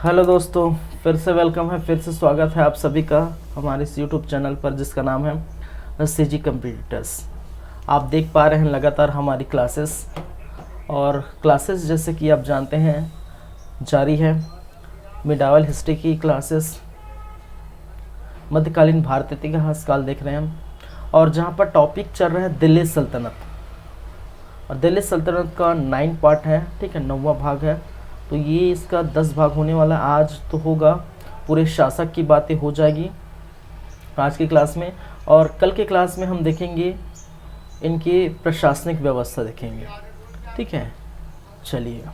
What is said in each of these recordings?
Hello दोस्तों, फिर से वेलकम है, फिर से स्वागत है आप सभी का हमारे इस यूट्यूब चैनल पर जिसका नाम है सीजी कंप्यूटर्स। आप देख पा रहे हैं लगातार हमारी क्लासेस, और क्लासेस जैसे कि आप जानते हैं जारी है। मिडावल हिस्ट्री की क्लासेस, मध्यकालीन भारत इतिहास काल देख रहे हैं हम, और जहाँ पर टॉपिक चल रहा है दिल्ली सल्तनत, और दिल्ली सल्तनत का 9 पार्ट है, ठीक है, 9वां भाग है। तो ये इसका 10 भाग होने वाला। आज तो होगा पूरे शासक की बातें हो जाएगी आज की क्लास में, और कल के क्लास में हम देखेंगे इनकी प्रशासनिक व्यवस्था देखेंगे, ठीक है। चलिए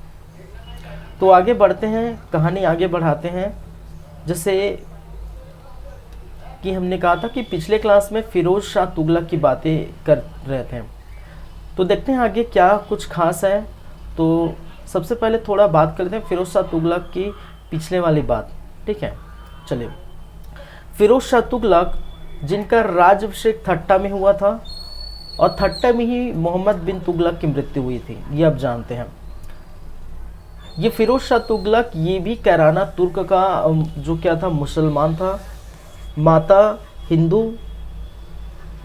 तो आगे बढ़ते हैं, कहानी आगे बढ़ाते हैं। जैसे कि हमने कहा था कि पिछले क्लास में फिरोज शाह तुगलक की बातें कर रहे थे, तो देखते हैं आगे क्या कुछ खास है। तो सबसे पहले थोड़ा बात करते हैं फिरोज शाह तुगलक की पिछले वाली बात, ठीक है। चलिए, फिरोज शाह तुगलक जिनका राज्याभिषेक ठट्टा में हुआ था, और ठट्टा में ही मोहम्मद बिन तुगलक की मृत्यु हुई थी, ये आप जानते हैं। ये फिरोज शाह तुगलक ये भी कैराना तुर्क का जो क्या था, मुसलमान था। माता हिंदू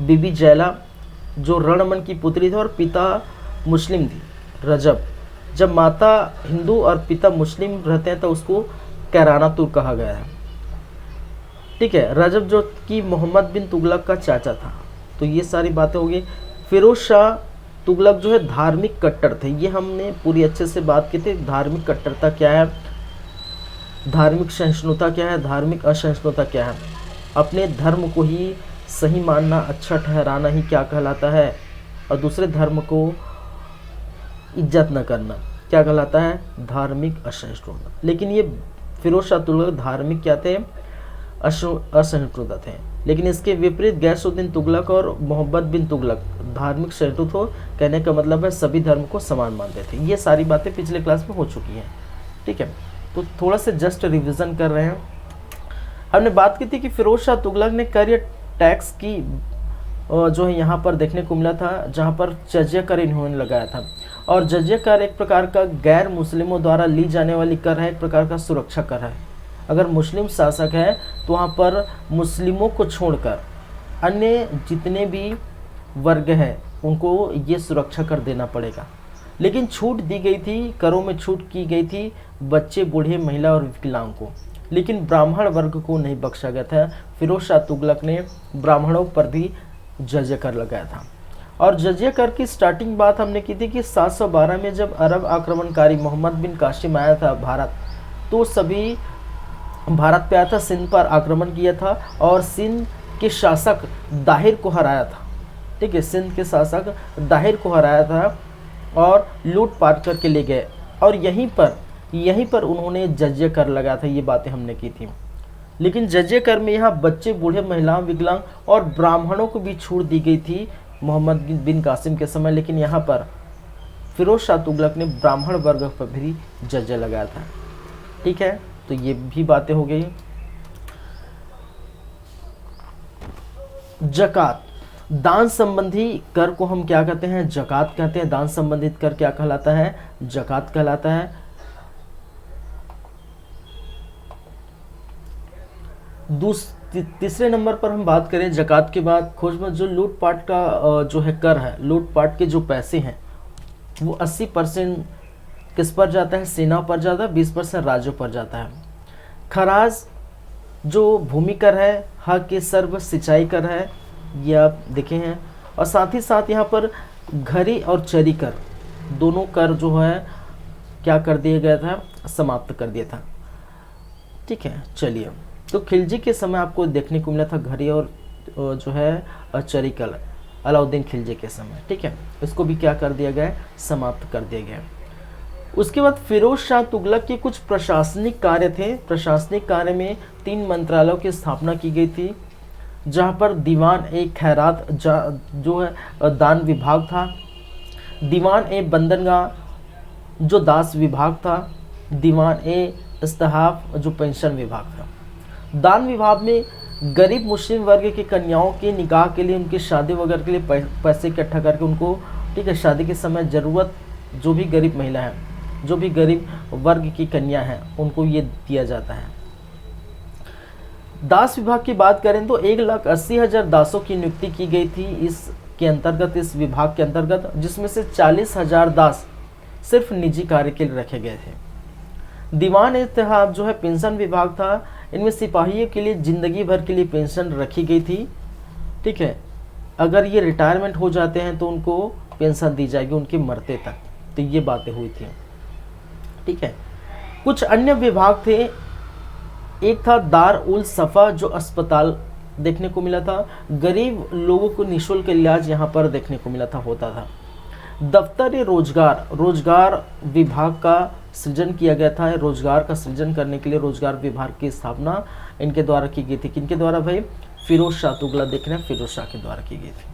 बीबी जैला जो रणमन की पुत्री थी, और पिता मुस्लिम थी रजब। जब माता हिंदू और पिता मुस्लिम रहते हैं तो उसको कैराना तुर्क कहा गया है, ठीक है। रजब जो कि मोहम्मद बिन तुगलक का चाचा था। तो ये सारी बातें होगी। फिरोज शाह तुगलक जो है धार्मिक कट्टर थे, ये हमने पूरी अच्छे से बात की थी। धार्मिक कट्टरता क्या है, धार्मिक सहिष्णुता क्या है, धार्मिक असहिष्णुता क्या है, अपने धर्म को ही सही मानना, अच्छा ठहराना ही क्या कहलाता है, और दूसरे धर्म को इज्जत न करना क्या कहलाता है, धार्मिक असहिष्णुता। लेकिन ये फिरोज शाह तुगलक धार्मिक क्या थे, असहिष्णुता थे। लेकिन इसके विपरीत गैसुद्दीन तुगलक और मोहम्मद बिन तुगलक धार्मिक सहिष्णु हो, कहने का मतलब है सभी धर्म को समान मानते थे। ये सारी बातें पिछले क्लास में हो चुकी हैं, ठीक है। तो थोड़ा सा जस्ट रिविजन कर रहे हैं। हमने बात की थी कि फिरोज शाह तुगलक ने कर या टैक्स की जो है यहाँ पर देखने को मिला था, जहाँ पर जजिया कर इन्होंने लगाया था। और जजिया कर एक प्रकार का गैर मुस्लिमों द्वारा ली जाने वाली कर है, एक प्रकार का सुरक्षा कर है। अगर मुस्लिम शासक है तो वहाँ पर मुस्लिमों को छोड़कर अन्य जितने भी वर्ग हैं उनको ये सुरक्षा कर देना पड़ेगा। लेकिन छूट दी गई थी, करों में छूट की गई थी बच्चे, बूढ़े, महिला और विकलांग को, लेकिन ब्राह्मण वर्ग को नहीं बख्शा गया था। फिरोज शाह तुगलक ने ब्राह्मणों पर भी जजिया कर लगाया था। और जजिया कर की स्टार्टिंग बात हमने की थी कि 712 में जब अरब आक्रमणकारी मोहम्मद बिन कासिम आया था भारत, तो सभी भारत पे आया था, सिंध पर आक्रमण किया था, और सिंध के शासक दाहिर को हराया था, ठीक है। सिंध के शासक दाहिर को हराया था और लूट पाट करके ले गए, और यहीं पर उन्होंने जजिया कर लगाया था। ये बातें हमने की थी। लेकिन जजिया कर में यहाँ बच्चे, बूढ़े, महिलाओं, विकलांग और ब्राह्मणों को भी छूट दी गई थी मोहम्मद बिन कासिम के समय। लेकिन यहाँ पर फिरोज शाह तुगलक ने ब्राह्मण वर्ग पर भी जजिया लगाया था, ठीक है। तो ये भी बातें हो गई। जकात, दान संबंधी कर को हम क्या कहते हैं, जकात कहते हैं। दान संबंधित कर क्या कहलाता है, जकात कहलाता है। तीसरे नंबर पर हम बात करें जकात के बाद, खोज में जो लूटपाट का जो है कर है, लूटपाट के जो पैसे हैं वो 80% किस पर जाता है, सेना पर जाता है, 20% राज्यों पर जाता है। खराज जो भूमि कर है, हक के सर्व सिंचाई कर है, ये आप देखे हैं। और साथ ही साथ यहाँ पर घरी और चरी कर, दोनों कर जो है क्या कर दिया गया था, समाप्त कर दिया था, ठीक है। चलिए, तो खिलजी के समय आपको देखने को मिला था घरी और जो है चरी कर, अलाउद्दीन खिलजी के समय, ठीक है। इसको भी क्या कर दिया गया, समाप्त कर दिया गया। उसके बाद फिरोज शाह तुगलक के कुछ प्रशासनिक कार्य थे। प्रशासनिक कार्य में 3 मंत्रालयों की स्थापना की गई थी, जहाँ पर दीवान ए खैरात जो है दान विभाग था, दीवान ए बंदरगाह जो दास विभाग था, दीवान ए इस्तहाफ जो पेंशन विभाग था। दान विभाग में गरीब मुस्लिम वर्ग की कन्याओं के निकाह के लिए, उनकी शादी वगैरह के लिए पैसे इकट्ठा करके उनको, ठीक है, शादी के समय ज़रूरत जो भी गरीब महिला है जो भी गरीब वर्ग की कन्या हैं उनको ये दिया जाता है। दास विभाग की बात करें तो 1,80,000 दासों की नियुक्ति की गई थी इसके अंतर्गत, इस विभाग के अंतर्गत, जिसमें से 40,000 दास सिर्फ निजी कार्य के लिए रखे गए थे। दीवान इत्तेहाब जो है पेंशन विभाग था, इनमें सिपाहियों के लिए जिंदगी भर के लिए पेंशन रखी गई थी। ठीक है, अगर ये रिटायरमेंट हो जाते हैं तो उनको पेंशन दी जाएगी उनके मरते तक। तो ये बातें हुई थी। ठीक है, कुछ अन्य विभाग थे। एक था दार उल सफ़ा जो अस्पताल देखने को मिला था, गरीब लोगों को निःशुल्क इलाज यहाँ पर देखने को मिला था, होता था। दफ्तर रोजगार, रोजगार विभाग का सृजन किया गया था। रोजगार का सृजन करने के लिए रोजगार विभाग की स्थापना इनके द्वारा की गई थी। किनके द्वारा भाई? फिरोज शाह तुगलक, देख रहे हैं, फिरोज शाह के द्वारा की गई थी।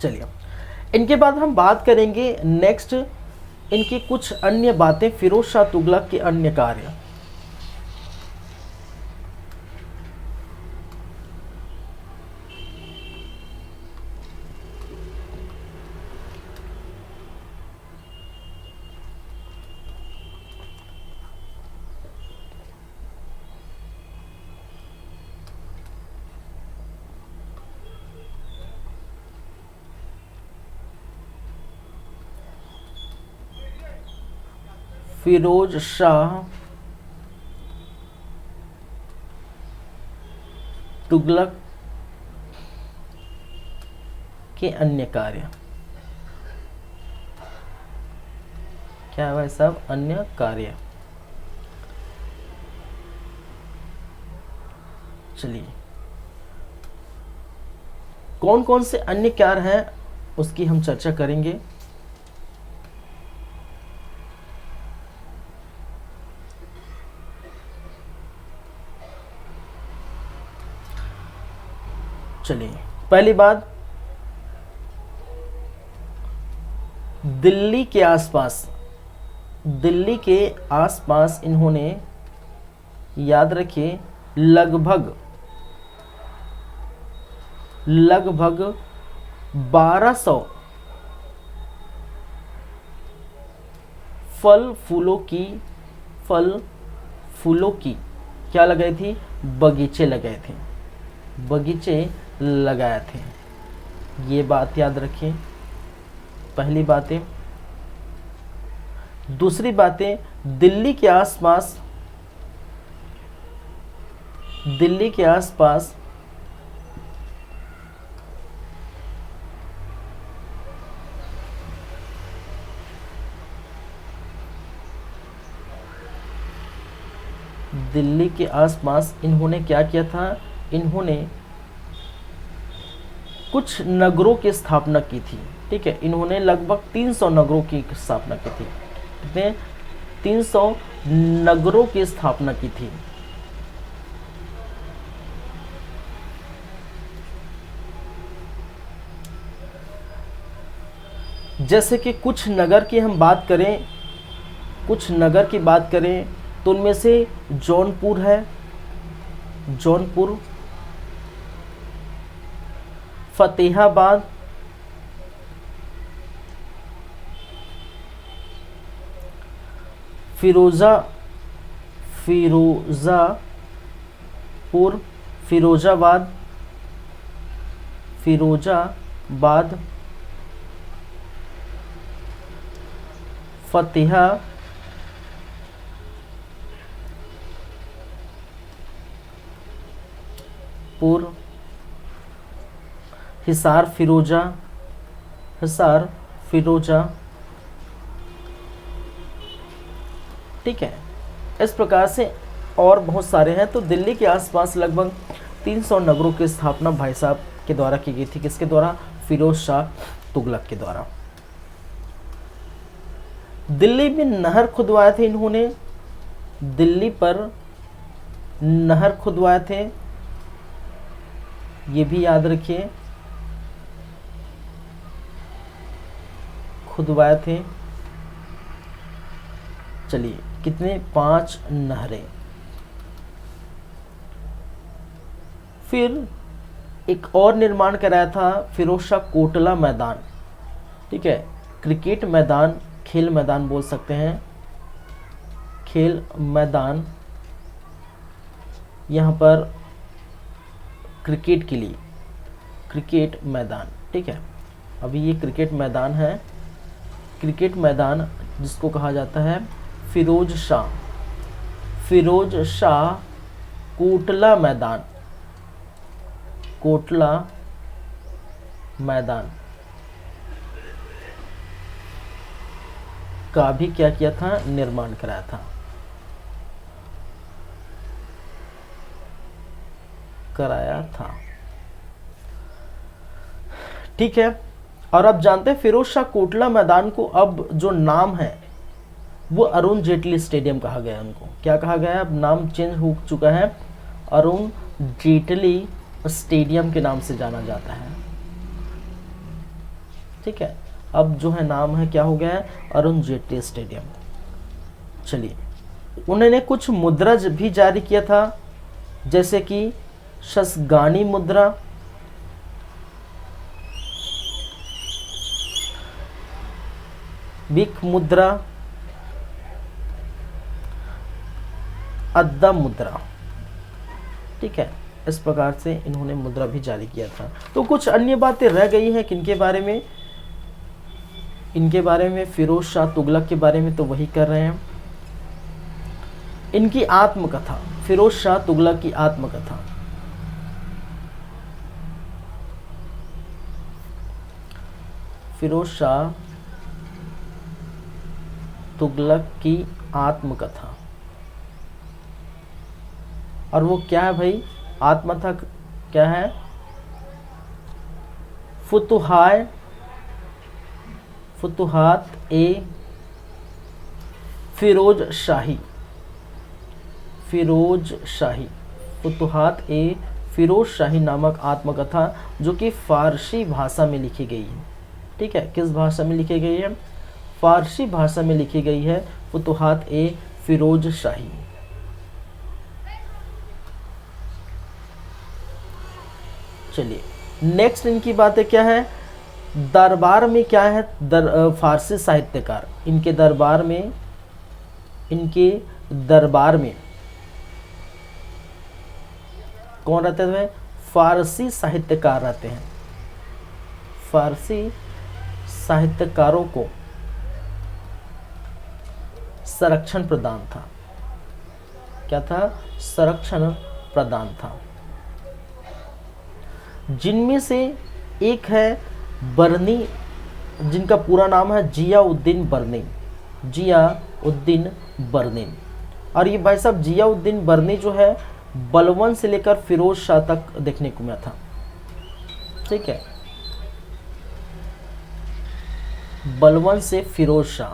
चलिए, इनके बाद हम बात करेंगे नेक्स्ट इनकी कुछ अन्य बातें, फिरोज शाह तुगलक के अन्य कार्य। फिरोज शाह तुगलक के अन्य कार्य क्या है भाई साहब? अन्य कार्य। चलिए, कौन कौन से अन्य कार्य हैं उसकी हम चर्चा करेंगे। चलिए, पहली बात, दिल्ली के आसपास इन्होंने, याद रखिए, लगभग 1200 फल फूलों की क्या लगाई थी? बगीचे लगाए थे, बगीचे लगाए थे। ये बात याद रखिए, पहली बातें। दूसरी बातें, दिल्ली के आसपास इन्होंने क्या किया था? इन्होंने कुछ नगरों की स्थापना की थी। ठीक है, इन्होंने लगभग 300 नगरों की स्थापना की थी। कितने? 300 नगरों की स्थापना की थी। जैसे कि कुछ नगर की बात करें तो उनमें से जौनपुर है, फतेहाबाद, फिरोजाबाद, फतेहपुर, हिसार फिरोजा। ठीक है, इस प्रकार से और बहुत सारे हैं। तो दिल्ली के आसपास लगभग 300 नगरों की स्थापना भाई साहब के द्वारा की गई थी। किसके द्वारा? फिरोज शाह तुगलक के द्वारा। दिल्ली में नहर खुदवाए थे इन्होंने, दिल्ली पर नहर खुदवाए थे, ये भी याद रखिए, खुदवाए थे। चलिए, कितने? 5 नहरें। फिर एक और निर्माण कराया था फिरोज शाह कोटला मैदान। ठीक है, क्रिकेट मैदान खेल मैदान बोल सकते हैं, खेल मैदान, यहाँ पर क्रिकेट के लिए क्रिकेट मैदान, ठीक है। अभी ये क्रिकेट मैदान है, क्रिकेट मैदान जिसको कहा जाता है फिरोज शाह कोटला मैदान, कोटला मैदान का भी क्या किया था, निर्माण कराया था, ठीक है। और अब जानते हैं फिरोज शाह कोटला मैदान को अब जो नाम है वो अरुण जेटली स्टेडियम कहा गया है। उनको क्या कहा गया है, अब नाम चेंज हो चुका है, अरुण जेटली स्टेडियम के नाम से जाना जाता है, ठीक है। अब जो है नाम है क्या हो गया है, अरुण जेटली स्टेडियम। चलिए, उन्होंने कुछ मुद्रा भी जारी किया था, जैसे कि शसगानी मुद्रा, बिक मुद्रा, अद्दा मुद्रा, ठीक है। इस प्रकार से इन्होंने मुद्रा भी जारी किया था। तो कुछ अन्य बातें रह गई हैं किनके बारे में, इनके बारे में, फिरोज शाह तुगलक के बारे में तो वही कर रहे हैं। इनकी आत्मकथा, फिरोज शाह तुगलक की आत्मकथा, फिरोज शाह तुगलक की आत्मकथा, और वो क्या है भाई, आत्मकथा क्या है, फुतुहात ए फिरोज शाही, फुतुहात ए फिरोज शाही नामक आत्मकथा, जो कि फारसी भाषा में लिखी गई है, ठीक है। किस भाषा में लिखी गई है, फारसी भाषा में लिखी गई है, फुतुहात ए फिरोज शाही। चलिए, नेक्स्ट इनकी बातें क्या है, दरबार में क्या है, फारसी साहित्यकार, इनके दरबार में कौन रहते थे, फारसी साहित्यकार रहते हैं। फारसी साहित्यकारों को संरक्षण प्रदान था, क्या था, संरक्षण प्रदान था। जिनमें से एक है बर्नी, जिनका पूरा नाम है जियाउद्दीन बर्नी। और ये भाई साहब जियाउद्दीन बर्नी जो है बलवन से लेकर फिरोज शाह तक देखने को मिला था, ठीक है। बलवन से फिरोज शाह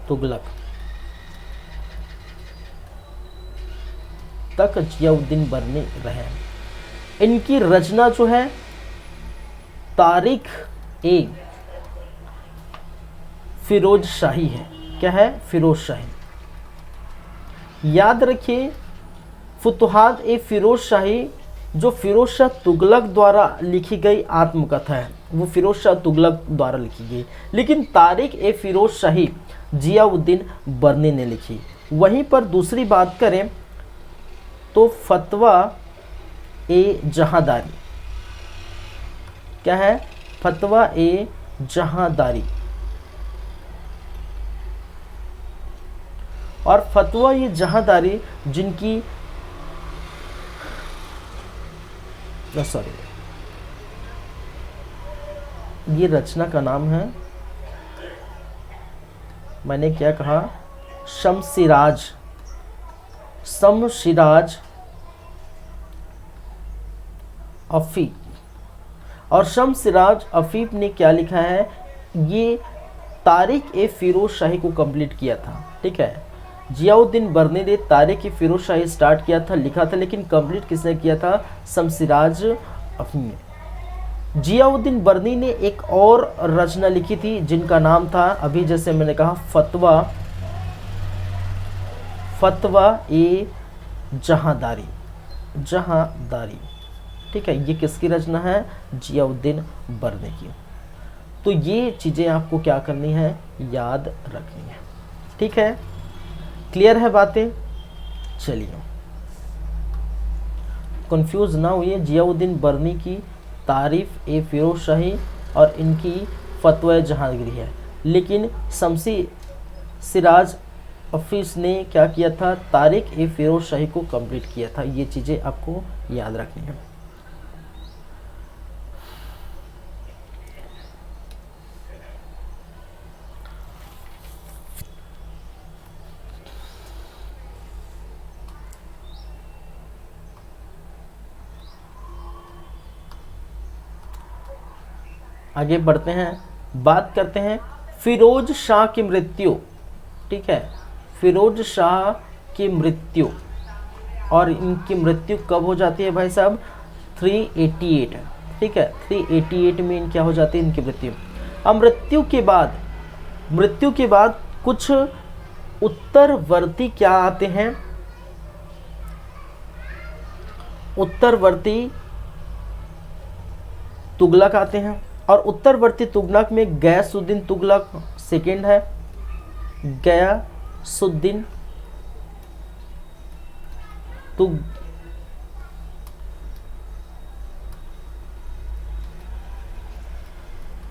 तुगलक तक जियाउद्दीन बर्नी रहे। इनकी रचना जो है तारीख ए फिरोज शाही है, क्या है, फिरोज शाही। याद रखिए, फुतुहात ए फिरोज शाही जो फिरोज शाह तुगलक द्वारा लिखी गई आत्मकथा है, वो फिरोज शाह तुगलक द्वारा लिखी गई, लेकिन तारीख ए फिरोज शाही जियाउद्दीन बर्नी ने लिखी। वहीं पर दूसरी बात करें तो फतवा ए जहांदारी, क्या है, फतवा ए जहांदारी। और फतवा ये जहांदारी जिनकी ये रचना का नाम है, मैंने क्या कहा, शमसिराज अफीफ। और शमसिराज अफीफ ने क्या लिखा है, ये तारीख ए फिरोज शाही को कंप्लीट किया था, ठीक है। जियाउद्दीन बर्नी ने तारीख ए फिरोज शाही स्टार्ट किया था, लिखा था, लेकिन कंप्लीट किसने किया था, शमसिराज अफीफ ने। जियाउद्दीन बर्नी ने एक और रचना लिखी थी जिनका नाम था, अभी जैसे मैंने कहा, फतवा ए जहांदारी, ठीक है। ये किसकी रचना है, जियाउद्दीन बर्नी की। तो ये चीज़ें आपको क्या करनी है, याद रखनी है। ठीक है, क्लियर है बातें? चलिए, कंफ्यूज ना हुई। जियाउद्दीन बर्नी की तारीफ ए फिरोज शाही और इनकी फतवा जहांगीरी है, लेकिन शमसी सिराज हफीज ने क्या किया था, तारीख ए फिरोज शाही को कंप्लीट किया था। ये चीज़ें आपको याद रखनी है। आगे बढ़ते हैं, बात करते हैं फिरोज शाह की मृत्यु। ठीक है, फिरोज शाह की मृत्यु, और इनकी मृत्यु कब हो जाती है भाई साहब, 388। ठीक है, 388 में क्या हो जाती है इनकी मृत्यु। अब मृत्यु के बाद कुछ उत्तरवर्ती क्या आते हैं, उत्तरवर्ती तुगलक आते हैं। और उत्तरवर्ती तुगलक में गयासुद्दीन तुगलक सेकंड है, गयासुद्दीन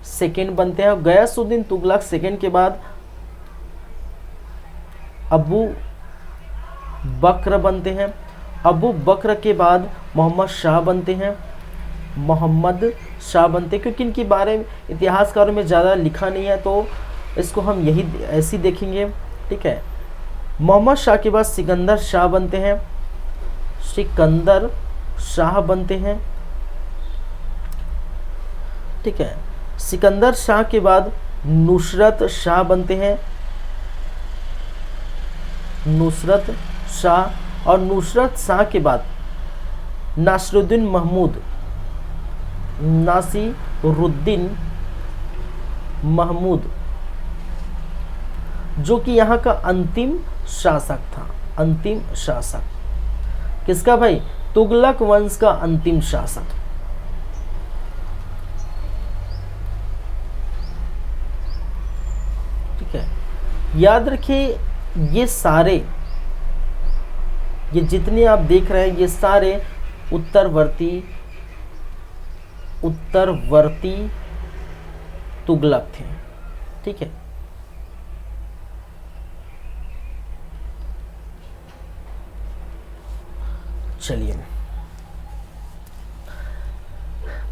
सेकंड बनते हैं। गयासुद्दीन तुगलक सेकंड के बाद अबू बकर बनते हैं। अबू बकर के बाद मोहम्मद शाह बनते हैं, मोहम्मद शाह बनते, क्योंकि इनके बारे में इतिहासकारों में ज़्यादा लिखा नहीं है तो इसको हम यही ऐसे देखेंगे। ठीक है, मोहम्मद शाह के बाद सिकंदर शाह बनते हैं, सिकंदर शाह बनते हैं। ठीक है, सिकंदर शाह के बाद नुसरत शाह बनते हैं, नुसरत शाह। और नुसरत शाह के बाद नासिरुद्दीन महमूद, नासिरुद्दीन महमूद, जो कि यहाँ का अंतिम शासक था। अंतिम शासक किसका भाई, तुगलक वंश का अंतिम शासक। ठीक है, याद रखिए ये सारे, ये जितने आप देख रहे हैं ये सारे उत्तरवर्ती तुगलक थे। ठीक है, चलिए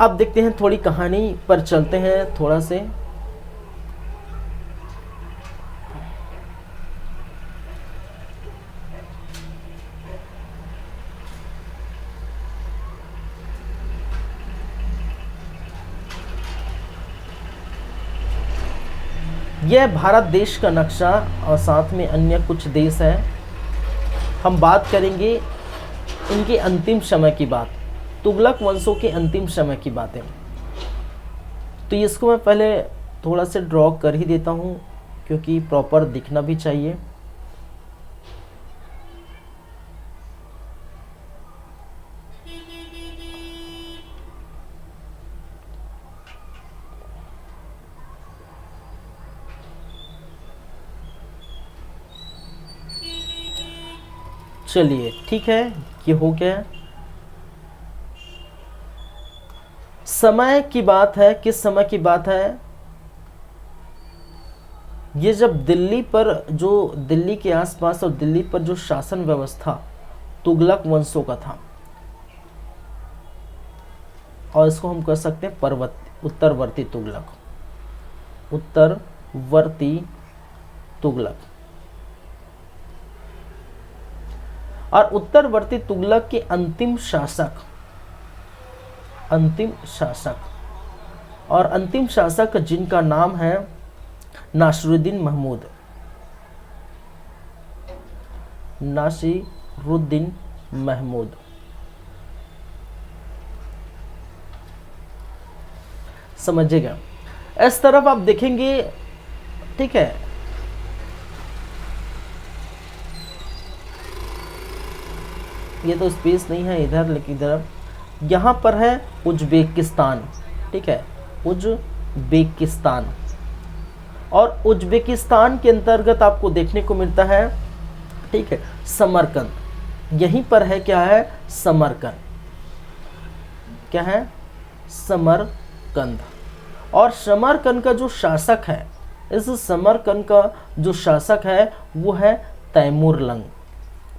अब देखते हैं, थोड़ी कहानी पर चलते हैं थोड़ा से। यह भारत देश का नक्शा और साथ में अन्य कुछ देश हैं। हम बात करेंगे इनके अंतिम समय की बात, तुगलक वंशों के अंतिम समय की बातें। तो इसको मैं पहले थोड़ा से ड्रॉ कर ही देता हूँ क्योंकि प्रॉपर दिखना भी चाहिए। चलिए ठीक है, ये हो गया। समय की बात है, किस समय की बात है, ये जब दिल्ली पर, जो दिल्ली के आसपास और दिल्ली पर जो शासन व्यवस्था तुगलक वंशों का था, और इसको हम कर सकते हैं उत्तरवर्ती तुगलक, उत्तरवर्ती तुगलक। और उत्तरवर्ती तुगलक के अंतिम शासक, और अंतिम शासक जिनका नाम है नासिरुद्दीन महमूद, नासिरुद्दीन महमूद। समझिएगा, इस तरफ आप देखेंगे। ठीक है, ये तो स्पेस नहीं है इधर, लेकिन इधर यहाँ पर है उज्बेकिस्तान। ठीक है, उज्बेकिस्तान। उज्बेकिस्तान। और उज्बेकिस्तान के अंतर्गत आपको देखने को मिलता है, ठीक है, समरकंद। यहीं पर है, क्या है, समरकंद। क्या है, समरकंद। और समरकंद का जो शासक है, इस समरकंद का जो शासक है वो है तैमूरलंग।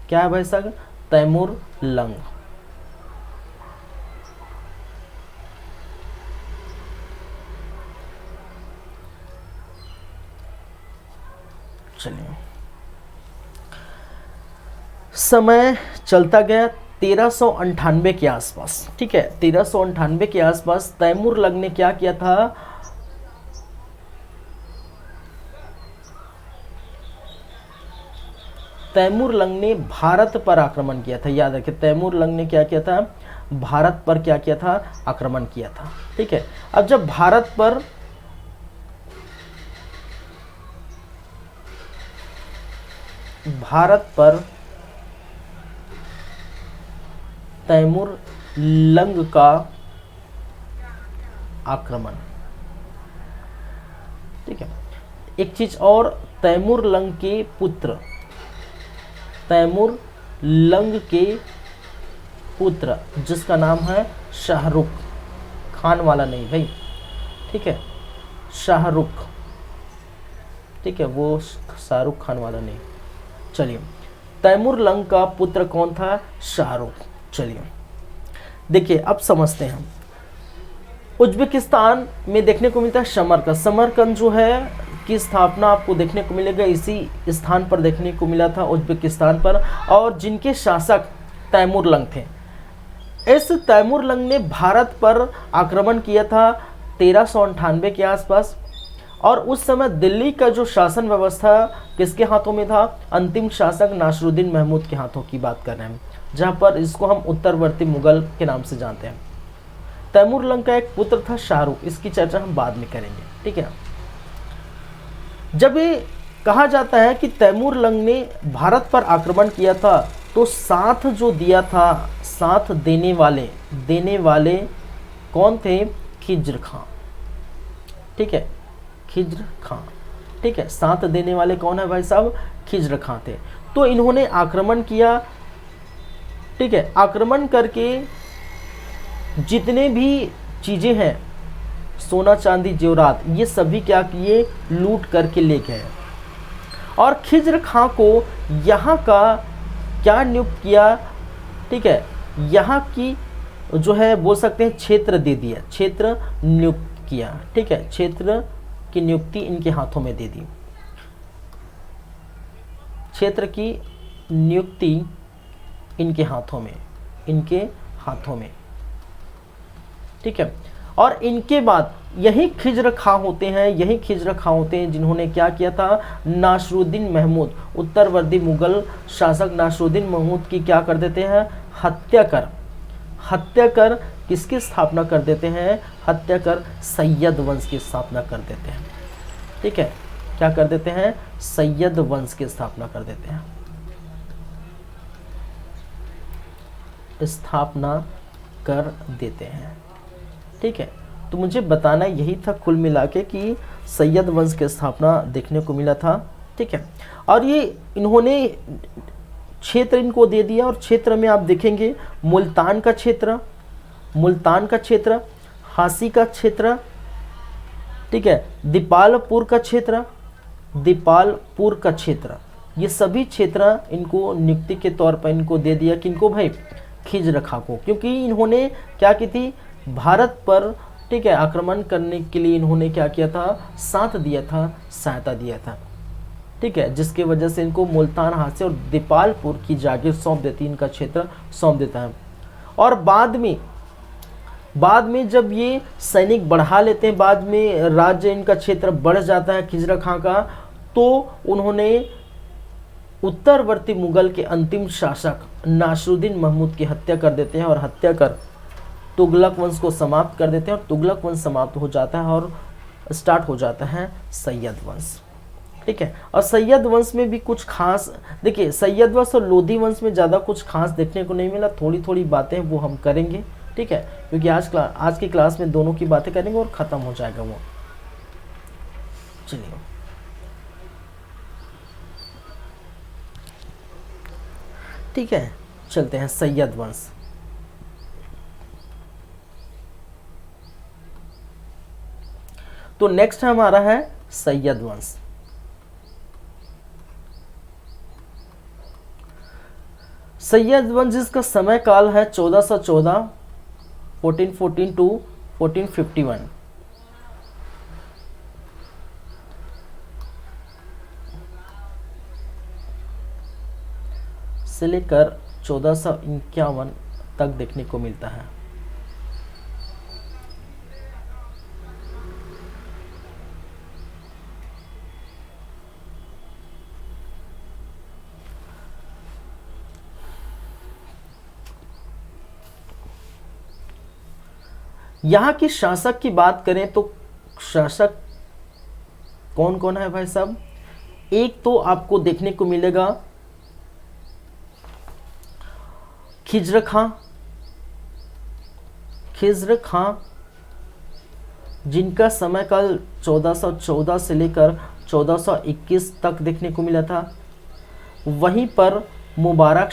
क्या है भाई साहब, तैमूरलंग। चलिए, समय चलता गया 1398 के आसपास, ठीक है, 1398 के आसपास तैमूरलंग ने क्या किया था, तैमूरलंग ने भारत पर आक्रमण किया था। याद रखिए, तैमूरलंग ने क्या किया था, भारत पर क्या किया था, आक्रमण किया था। ठीक है, अब जब भारत पर तैमूरलंग का आक्रमण, ठीक है, एक चीज और, तैमूरलंग के पुत्र, तैमूरलंग के पुत्र जिसका नाम है शाहरुख खान वाला नहीं भाई, ठीक है, शाहरुख, ठीक है, वो शाहरुख खान वाला नहीं। चलिए, तैमूरलंग का पुत्र कौन था, शाहरुख। चलिए देखिए, अब समझते हैं। उज्बेकिस्तान में देखने को मिलता है समरकंद। समरकंद जो है की स्थापना आपको देखने को मिलेगा इसी स्थान पर देखने को मिला था, उज्बेकिस्तान पर, और जिनके शासक तैमूरलंग थे। इस तैमूरलंग ने भारत पर आक्रमण किया था 1398 के आसपास, और उस समय दिल्ली का जो शासन व्यवस्था किसके हाथों में था, अंतिम शासक नासिरुद्दीन महमूद के हाथों की बात कर रहे हैं, जहां पर इसको हम उत्तरवर्ती मुगल के नाम से जानते हैं। तैमूरलंग का एक पुत्र था शाहरुख, इसकी चर्चा हम बाद में करेंगे, ठीक है। जब ये कहा जाता है कि तैमूरलंग ने भारत पर आक्रमण किया था, तो साथ जो दिया था, साथ देने वाले कौन थे, खिज्र खां, ठीक है, खिज्र खां, ठीक है, साथ देने वाले कौन है भाई साहब, खिज्र खां थे। तो इन्होंने आक्रमण किया, ठीक है, आक्रमण करके जितने भी चीजें हैं, सोना चांदी जेवरात, ये सभी क्या किए, लूट करके ले गए। और खिज्र खां को यहाँ का क्या नियुक्त किया, ठीक है, यहाँ की जो है बोल सकते हैं क्षेत्र दे दिया, क्षेत्र नियुक्त किया, ठीक है, क्षेत्र की नियुक्ति इनके हाथों में दे दी, क्षेत्र की नियुक्ति इनके हाथों में, ठीक है। और इनके बाद यही खिज्र खां होते हैं, जिन्होंने क्या किया था, नासिरुद्दीन महमूद, उत्तरवर्ती मुगल शासक नासिरुद्दीन महमूद की क्या कर देते हैं, हत्या कर किसकी स्थापना कर देते हैं, हत्या कर सैयद वंश की स्थापना कर देते हैं, ठीक है, क्या कर देते हैं, सैयद वंश की स्थापना कर देते हैं, ठीक है। तो मुझे बताना यही था कुल मिला के कि सैयद वंश की स्थापना देखने को मिला था, ठीक है। और ये इन्होंने क्षेत्र इनको दे दिया, और क्षेत्र में आप देखेंगे मुल्तान का क्षेत्र, हासी का क्षेत्र, ठीक है, दीपालपुर का क्षेत्र, ये सभी क्षेत्र इनको नियुक्ति के तौर पर इनको दे दिया। किनको भाई, खिज्र खां को, क्योंकि इन्होंने क्या की थी, भारत पर, ठीक है, आक्रमण करने के लिए इन्होंने क्या किया था, साथ दिया था, सहायता दिया था, ठीक है, जिसके वजह से इनको मुल्तान, हासे और दीपालपुर की जागीर सौंप देती, इनका क्षेत्र सौंप देता है। और बाद में जब ये सैनिक बढ़ा लेते हैं, बाद में राज्य इनका क्षेत्र बढ़ जाता है खिज्र खां का, तो उन्होंने उत्तरवर्ती मुगल के अंतिम शासक नासिरुद्दीन महमूद की हत्या कर देते हैं, और हत्या कर तुगलक वंश को समाप्त कर देते हैं, और तुगलक वंश समाप्त हो जाता है और स्टार्ट हो जाता है सैयद वंश, ठीक है। और सैयद वंश में भी कुछ खास, देखिए सैयद वंश और लोधी वंश में ज़्यादा कुछ खास देखने को नहीं मिला, थोड़ी थोड़ी बातें वो हम करेंगे, ठीक है, क्योंकि आज की क्लास में दोनों की बातें करेंगे और ख़त्म हो जाएगा वो, चलिए, ठीक है, चलते हैं सैयद वंश। तो नेक्स्ट हमारा है सैयद वंश। सैयद वंश जिसका समय काल है 1414 1414 टू 1451 से लेकर 1451 तक देखने को मिलता है। यहाँ की शासक की बात करें तो शासक कौन कौन है भाई साहब? एक तो आपको देखने को मिलेगा खिज्र खां, जिनका समय काल 1414 से लेकर 1421 तक देखने को मिला था। वहीं पर मुबारक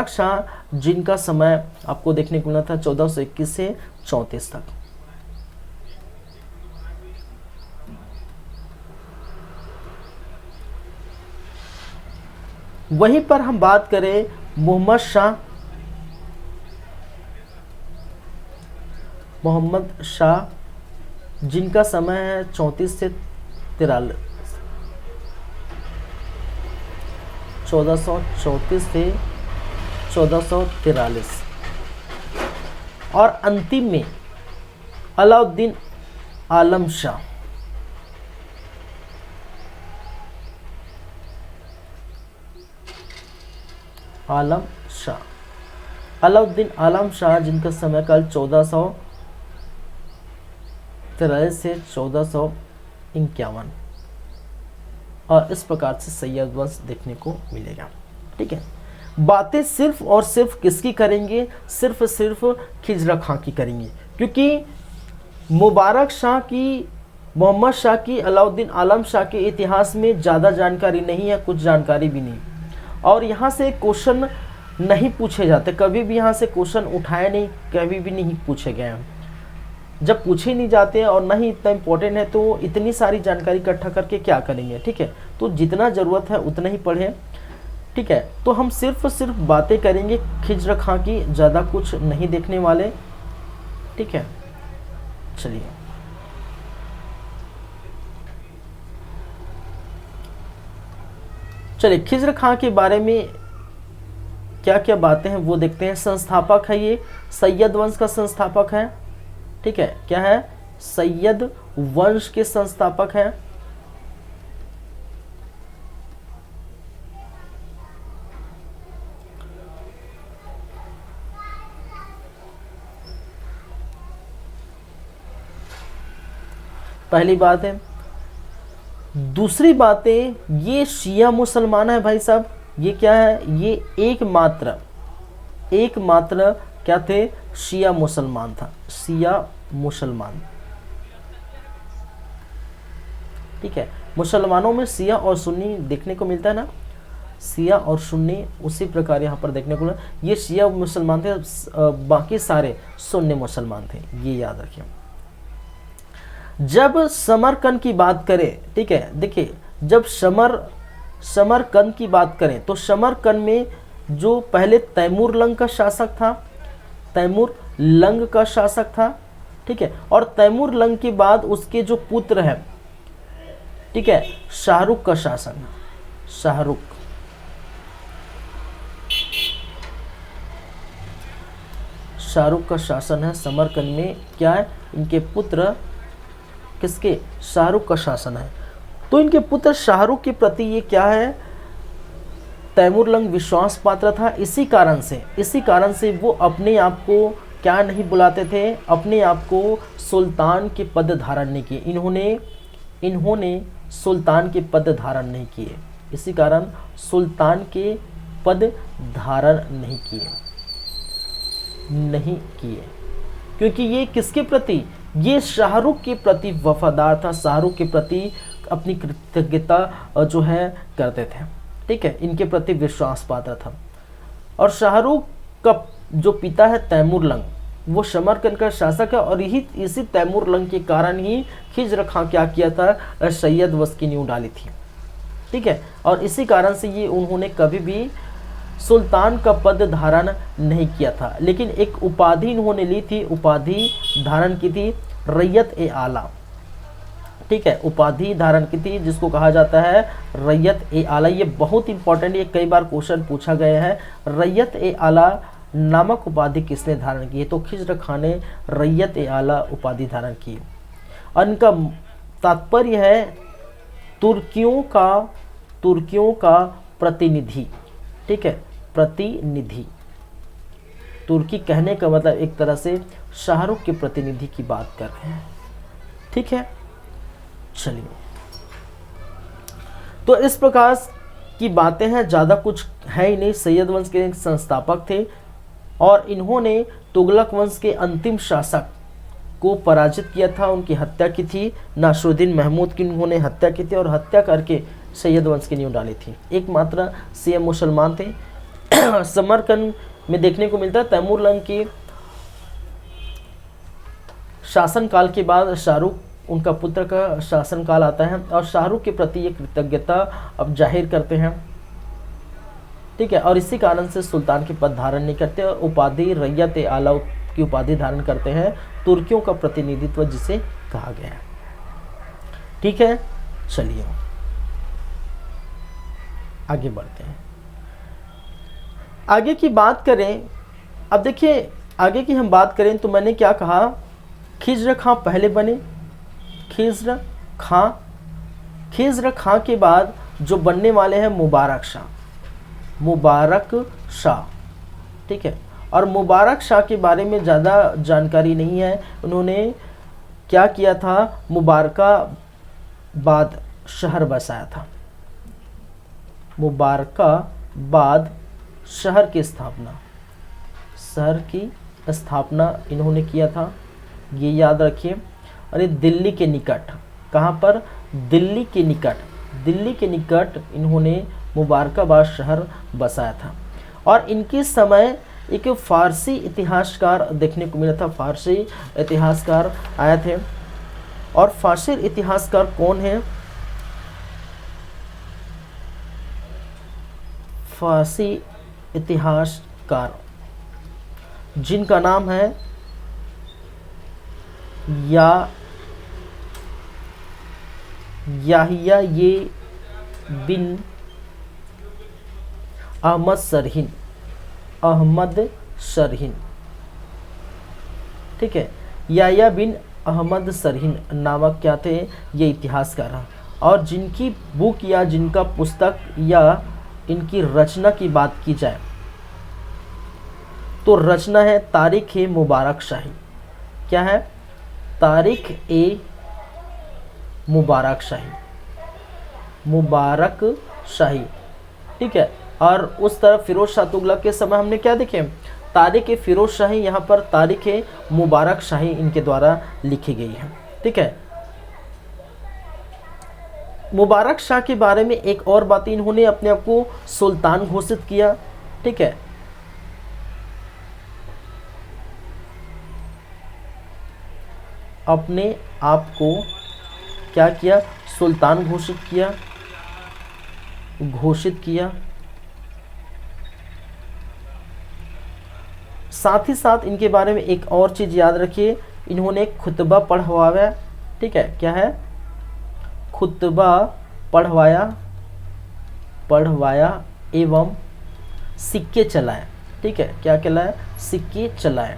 शाह जिनका समय आपको देखने को मिला था 1421 से 34 तक। वहीं पर हम बात करें मोहम्मद शाह जिनका समय है 34 से 43, 1434 से 1443। और अंतिम में अलाउद्दीन आलम शाह, अलाउद्दीन आलम शाह जिनका समय काल 1443 से 1451। और इस प्रकार से सैयद वंश देखने को मिलेगा। ठीक है, बातें सिर्फ और सिर्फ किसकी करेंगे? सिर्फ खिज्र खां की करेंगे, क्योंकि मुबारक शाह की, मोहम्मद शाह की, अलाउद्दीन आलम शाह के इतिहास में ज़्यादा जानकारी नहीं है, कुछ जानकारी भी नहीं। और यहाँ से क्वेश्चन नहीं पूछे जाते, कभी भी यहाँ से क्वेश्चन उठाए नहीं, कभी भी नहीं पूछे गए हैं। जब पूछे नहीं जाते और ना ही इतना इम्पोर्टेंट है तो इतनी सारी जानकारी इकट्ठा करके क्या करेंगे? ठीक है, तो जितना ज़रूरत है उतना ही पढ़ें। ठीक है, तो हम सिर्फ बातें करेंगे खिज्र खां की, ज़्यादा कुछ नहीं देखने वाले। ठीक है, चलिए खिज्र खां के बारे में क्या क्या बातें हैं वो देखते हैं। संस्थापक है, ये सैयद वंश का संस्थापक है। ठीक है, क्या है? सैयद वंश के संस्थापक है। पहली बात है। दूसरी बात है, ये शिया मुसलमान है भाई साहब। ये क्या है? ये एकमात्र क्या थे? शिया मुसलमान था, शिया मुसलमान। ठीक है, मुसलमानों में शिया और सुन्नी देखने को मिलता है ना, शिया और सुन्नी, उसी प्रकार यहाँ पर देखने को मिला। ये शिया मुसलमान थे, बाकी सारे सुन्नी मुसलमान थे, ये याद रखिए। जब समरकंद की बात करें, ठीक है, देखिए जब समरकंद की बात करें तो समरकंद में जो पहले तैमूर लंग का शासक था, तैमूर लंग का शासक था। ठीक है, और तैमूर लंग के बाद उसके जो पुत्र है, ठीक है, शाहरुख का शासन, शाहरुख का शासन है समरकंद में। क्या है? इनके पुत्र, किसके? शाहरुख का शासन है। तो इनके पुत्र शाहरुख के प्रति ये क्या है? तैमूर लंग विश्वास पात्र था। इसी कारण से वो अपने आप को क्या नहीं बुलाते थे? अपने आप को सुल्तान के पद धारण नहीं किए। इन्होंने सुल्तान के पद धारण नहीं किए, इसी कारण सुल्तान के पद धारण नहीं किए। नहीं किए, क्योंकि ये किसके प्रति, ये शाहरुख के प्रति वफादार था, शाहरुख के प्रति अपनी कृतज्ञता जो है करते थे, ठीक है, इनके प्रति विश्वास पात्र था। और शाहरुख का जो पिता है तैमूर लंग, वो समरकंद का शासक है, और यही इसी तैमूर लंग के कारण ही खिज्र खां क्या किया था, सैयद वंश की नींव डाली थी, ठीक है। और इसी कारण से ये उन्होंने कभी भी सुल्तान का पद धारण नहीं किया था, लेकिन एक उपाधि इन्होंने ली थी, उपाधि धारण की थी रैयत ए आला, ठीक है, उपाधि धारण की थी जिसको कहा जाता है रैयत ए आला। ये बहुत इंपॉर्टेंट, ये कई बार क्वेश्चन पूछा गया है। रैयत ए आला नामक उपाधि किसने धारण की है, तो खिज्र खां ने रैयत ए आला उपाधि धारण की। और इनका तात्पर्य है तुर्कियों का प्रतिनिधि, ठीक है, प्रतिनिधि। तुर्की कहने का मतलब एक तरह से शाहरुख के प्रतिनिधि की बात कर रहे हैं, ठीक है। चलिए, तो इस प्रकार की बातें हैं, ज़्यादा कुछ है ही नहीं। सैयद वंश के संस्थापक थे और इन्होंने तुगलक वंश के अंतिम शासक को पराजित किया था, उनकी हत्या की थी। नासरुद्दीन महमूद की उन्होंने हत्या की थी और हत्या करके सैयद वंश की नींव डाली थी। एकमात्र सीएम मुसलमान थे। समरकंद में देखने को मिलता है तैमूर लंग की शासनकाल के बाद शाहरुख, उनका पुत्र का शासनकाल आता है और शाहरुख के प्रति ये कृतज्ञता अब जाहिर करते हैं, ठीक है। और इसी कारण से सुल्तान के पद धारण नहीं करते और उपाधि रैयत ए आला की उपाधि धारण करते हैं, तुर्कियों का प्रतिनिधित्व जिसे कहा गया है, ठीक है। चलिए आगे बढ़ते हैं। आगे की बात करें, अब देखिए आगे की हम बात करें तो मैंने क्या कहा, खिज्र खां पहले बने, खिज्र खां के बाद जो बनने वाले हैं मुबारक शाह, ठीक है। और मुबारक शाह के बारे में ज़्यादा जानकारी नहीं है। उन्होंने क्या किया था, मुबारकाबाद शहर बसाया था, मुबारकाबाद शहर की स्थापना इन्होंने किया था, ये याद रखिए। अरे दिल्ली के निकट, कहाँ पर, दिल्ली के निकट इन्होंने मुबारकाबाद शहर बसाया था। और इनके समय एक फारसी इतिहासकार देखने को मिला था, फारसी इतिहासकार आए थे। और फारसी इतिहासकार कौन है, फारसी इतिहासकार जिनका नाम है याहिया ये बिन अहमद सरहिन, ठीक है। याहिया बिन अहमद सरहिन नामक क्या थे, ये इतिहासकार। और जिनकी बुक या जिनका पुस्तक या इनकी रचना की बात की जाए तो रचना है तारीख ए मुबारक शाही। क्या है, तारीख ए मुबारक शाही, ठीक है। और उस तरफ फिरोज शाह तुगलक के समय हमने क्या देखे, तारीख ए फिरोज शाही, यहाँ पर तारीख ए मुबारक शाही इनके द्वारा लिखी गई है, ठीक है। मुबारक शाह के बारे में एक और बात, इन्होंने अपने आप को सुल्तान घोषित किया, ठीक है। अपने आप को क्या किया, सुल्तान घोषित किया। साथ ही साथ इनके बारे में एक और चीज याद रखिए, इन्होंने खुतबा पढ़वाया, ठीक है। क्या है, खुतबा पढ़वाया एवं सिक्के चलाए, ठीक है। क्या कहलाए, सिक्के चलाए।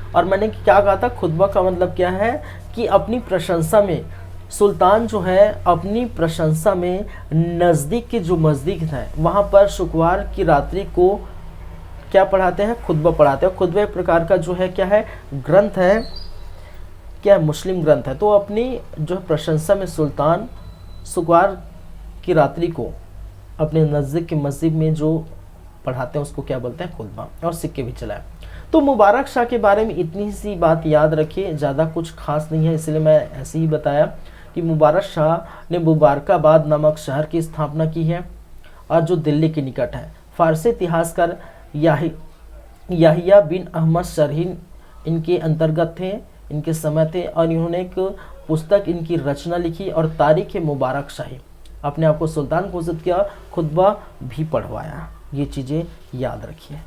और मैंने क्या कहा था, खुतबा का मतलब क्या है कि अपनी प्रशंसा में, सुल्तान जो है अपनी प्रशंसा में नज़दीक के जो मस्जिद है वहाँ पर शुक्रवार की रात्रि को क्या पढ़ाते हैं, खुतबा पढ़ाते हैं। खुतबा एक प्रकार का जो है क्या है, ग्रंथ है, क्या है, मुस्लिम ग्रंथ है। तो अपनी जो प्रशंसा में सुल्तान शुक्रवार की रात्रि को अपने नज़दीक की मस्जिद में जो पढ़ाते हैं उसको क्या बोलते हैं, खुतबा। और सिक्के भी चलाए। तो मुबारक शाह के बारे में इतनी सी बात याद रखिए, ज़्यादा कुछ खास नहीं है, इसलिए मैं ऐसे ही बताया कि मुबारक शाह ने मुबारकाबाद नामक शहर की स्थापना की है और जो दिल्ली के निकट है। फारसी इतिहासकार याहिया बिन अहमद शरहीन इनके अंतर्गत थे, इनके समय थे, और इन्होंने एक पुस्तक इनकी रचना लिखी और तारीख मुबारक शाही, अपने आप को सुल्तान घोषित किया, खुतबा भी पढ़वाया। ये चीज़ें याद रखिए।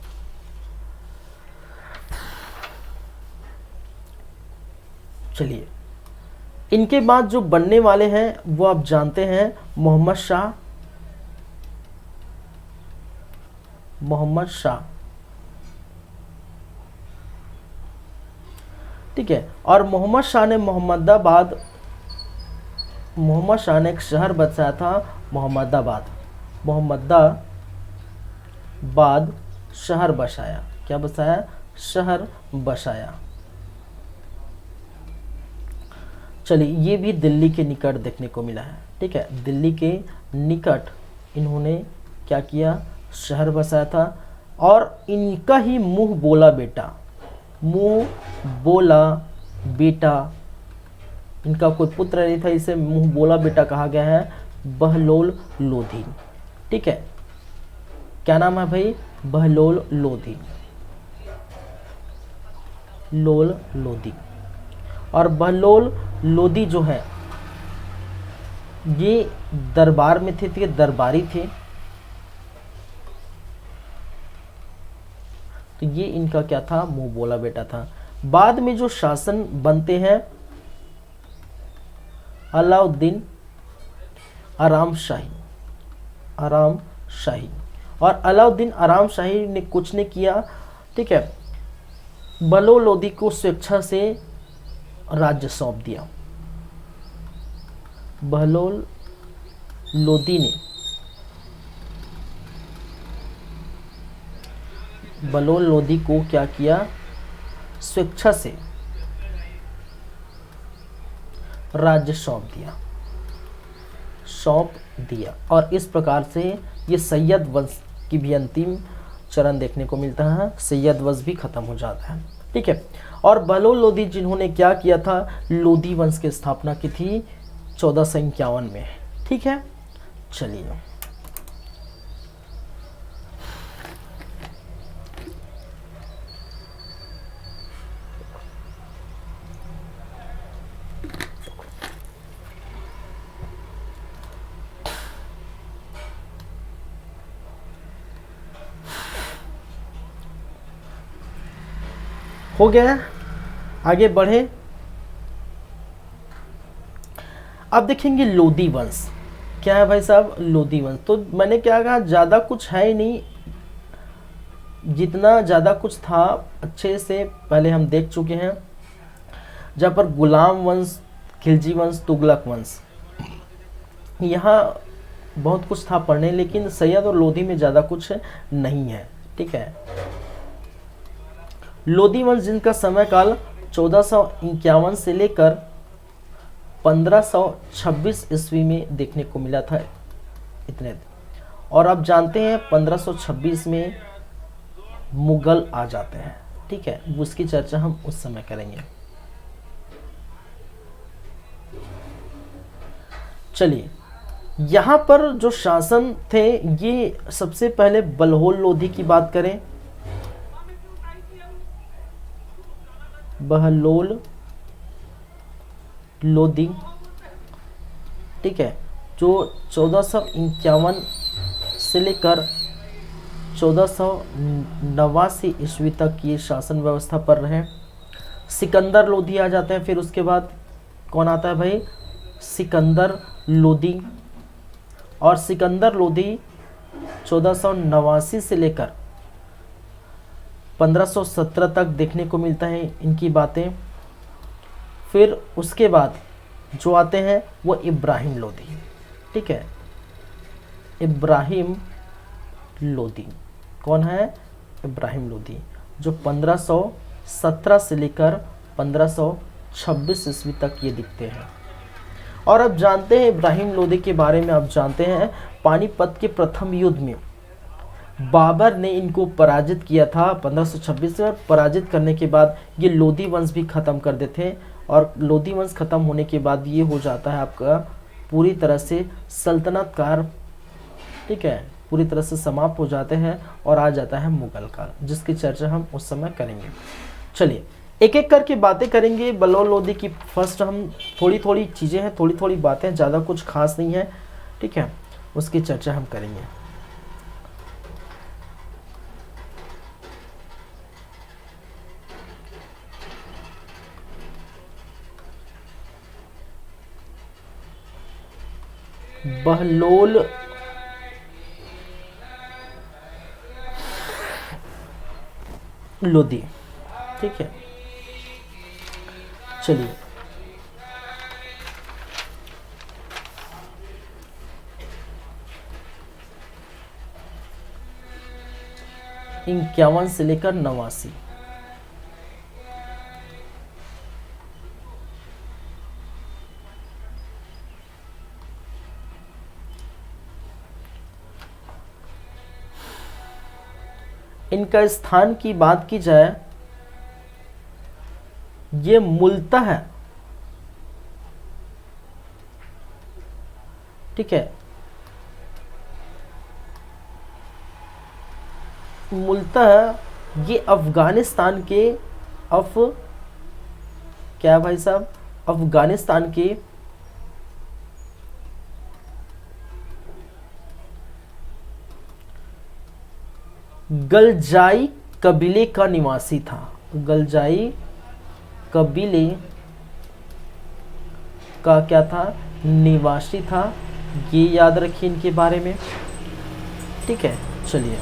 चलिए, इनके बाद जो बनने वाले हैं वो आप जानते हैं मोहम्मद शाह, ठीक है। और मोहम्मद शाह ने एक शहर बसाया था, मोहम्मदाबाद शहर बसाया। क्या बसाया? शहर बसाया। चलिए, ये भी दिल्ली के निकट देखने को मिला है, ठीक है। दिल्ली के निकट इन्होंने क्या किया? शहर बसाया था। और इनका ही मुंह बोला बेटा, इनका कोई पुत्र नहीं था, इसे मुंह बोला बेटा कहा गया है, बहलोल लोधी, ठीक है। क्या नाम है भाई? बहलोल लोधी। और बहलोल लोधी जो है ये दरबार में थे, दरबारी थे। तो ये इनका क्या था? मुंह बोला बेटा था। बाद में जो शासन बनते हैं अलाउद्दीन आराम शाही, और अलाउद्दीन आराम शाही ने कुछ नहीं किया, ठीक है। बहलोल लोधी को स्वेच्छा से राज्य सौंप दिया। बहलोल लोधी को क्या किया? स्वेच्छा से राज्य सौंप दिया। और इस प्रकार से ये सैयद वंश की भी अंतिम चरण देखने को मिलता है, सैयद वंश भी खत्म हो जाता है, ठीक है। और बहलोल लोधी जिन्होंने क्या किया था? लोधी वंश की स्थापना की थी 1451 में, ठीक है। चलिए, हो गया, आगे बढ़े। अब देखेंगे लोधी वंश क्या है भाई साहब? लोधी वंश तो मैंने क्या कहा, ज़्यादा कुछ है ही नहीं, जितना ज़्यादा कुछ था अच्छे से पहले हम देख चुके हैं। जहाँ पर गुलाम वंश, खिलजी वंश, तुगलक वंश, यहाँ बहुत कुछ था पढ़ने, लेकिन सैयद और लोधी में ज़्यादा कुछ नहीं है, ठीक है। लोधी वंश जिनका समय काल 1451 से लेकर 1526 ईस्वी में देखने को मिला था, इतने। और आप जानते हैं 1526 में मुगल आ जाते हैं, ठीक है। उसकी चर्चा हम उस समय करेंगे। चलिए, यहाँ पर जो शासन थे, ये सबसे पहले बलहोल लोधी की बात करें। बहलोल लोधी, ठीक है, जो 1451 से लेकर 1489 ईस्वी तक ये शासन व्यवस्था पर रहे। सिकंदर लोधी आ जाते हैं, फिर उसके बाद कौन आता है भाई? सिकंदर लोधी। और सिकंदर लोधी 1489 से लेकर 1517 तक देखने को मिलता है इनकी बातें। फिर उसके बाद जो आते हैं वो इब्राहिम लोधी, ठीक है। इब्राहिम लोधी कौन है? इब्राहिम लोधी, जो 1517 से लेकर 1526 ईस्वी तक ये दिखते हैं। और अब जानते हैं इब्राहिम लोधी के बारे में, आप जानते हैं पानीपत के प्रथम युद्ध में बाबर ने इनको पराजित किया था 1526 में। पराजित करने के बाद ये लोधी वंश भी ख़त्म कर देते हैं, और लोधी वंश ख़त्म होने के बाद ये हो जाता है आपका पूरी तरह से सल्तनत काल, ठीक है, पूरी तरह से समाप्त हो जाते हैं और आ जाता है मुगल काल, जिसकी चर्चा हम उस समय करेंगे। चलिए एक एक करके बातें करेंगे बलौल लोधी की। फर्स्ट हम थोड़ी थोड़ी चीज़ें हैं, थोड़ी थोड़ी बातें, ज़्यादा कुछ खास नहीं है, ठीक है, उसकी चर्चा हम करेंगे। बहलोल लोधी, ठीक है। चलिए इक्यावन से लेकर 89। इनका स्थान की बात की जाए, ये मूलतः, ठीक है, मूलतः ये अफगानिस्तान के क्या भाई साहब, अफगानिस्तान के गलजाई कबीले का निवासी था। गलजाई कबीले का क्या था, निवासी था। ये याद रखिए इनके बारे में, ठीक है। चलिए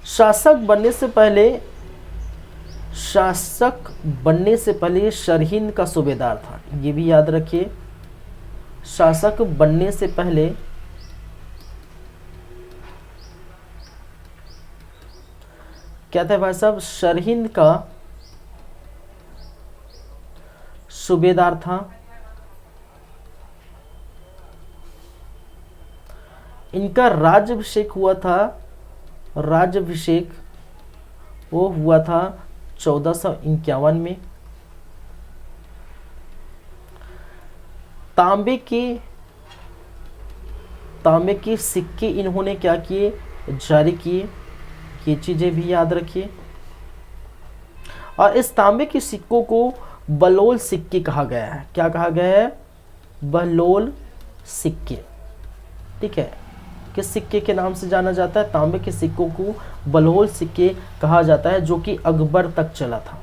शासक बनने से पहले सरहिंद का सूबेदार था, ये भी याद रखिए। शासक बनने से पहले क्या था भाई साहब, सरहिंद का सूबेदार था। इनका राज्याभिषेक हुआ था, राज्याभिषेक वो हुआ था 1451 में। तांबे के सिक्के इन्होंने क्या किए, जारी किए, ये चीजें भी याद रखिए। और इस तांबे के सिक्कों को बलौल सिक्के कहा गया है। क्या कहा गया है, बलौल सिक्के, ठीक है। किस सिक्के के नाम से जाना जाता है, तांबे के सिक्कों को बलौल सिक्के कहा जाता है, जो कि अकबर तक चला था,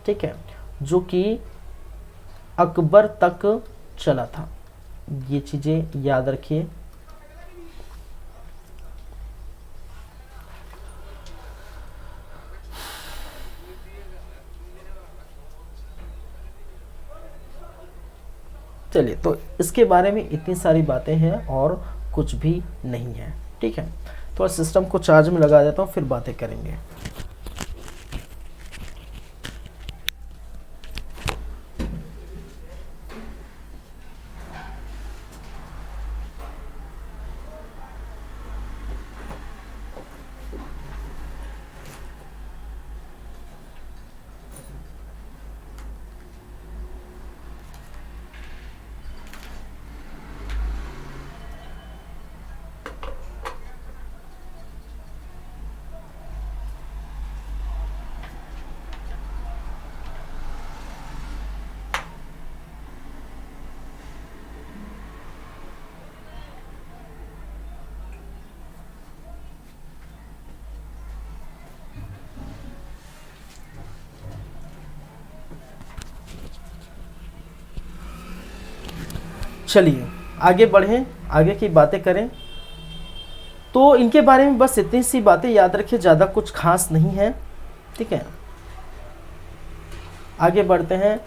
ठीक है, जो कि अकबर तक चला था। ये चीजें याद रखिए। चलिए तो इसके बारे में इतनी सारी बातें हैं और कुछ भी नहीं है, ठीक है। तो सिस्टम को चार्ज में लगा देता हूँ, फिर बातें करेंगे। चलिए आगे बढ़ें, आगे की बातें करें। तो इनके बारे में बस इतनी सी बातें याद रखिए, ज़्यादा कुछ खास नहीं है, ठीक है। आगे बढ़ते हैं,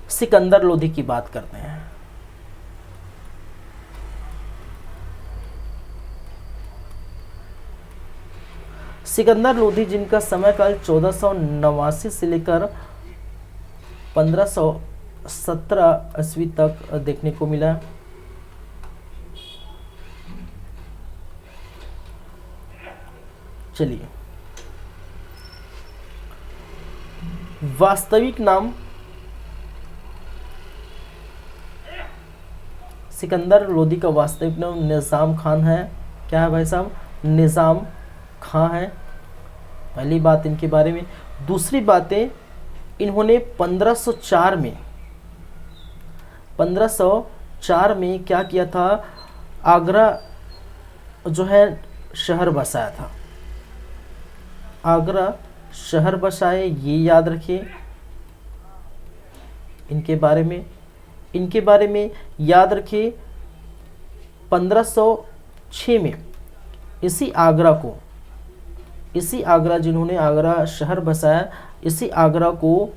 सिकंदर लोधी की बात करते हैं। सिकंदर लोधी जिनका समय काल 1489 से लेकर 1517 ईस्वी तक देखने को मिला। चलिए, वास्तविक नाम सिकंदर लोदी का वास्तविक नाम निज़ाम खान है। क्या है भाई साहब? निज़ाम खां है। पहली बात इनके बारे में। दूसरी बातें, इन्होंने 1504 में क्या किया था? आगरा जो है शहर बसाया था। आगरा शहर बसाए, ये याद रखिए। इनके बारे में याद रखिए। 1506 में इसी आगरा जिन्होंने आगरा शहर बसाया, इसी आगरा को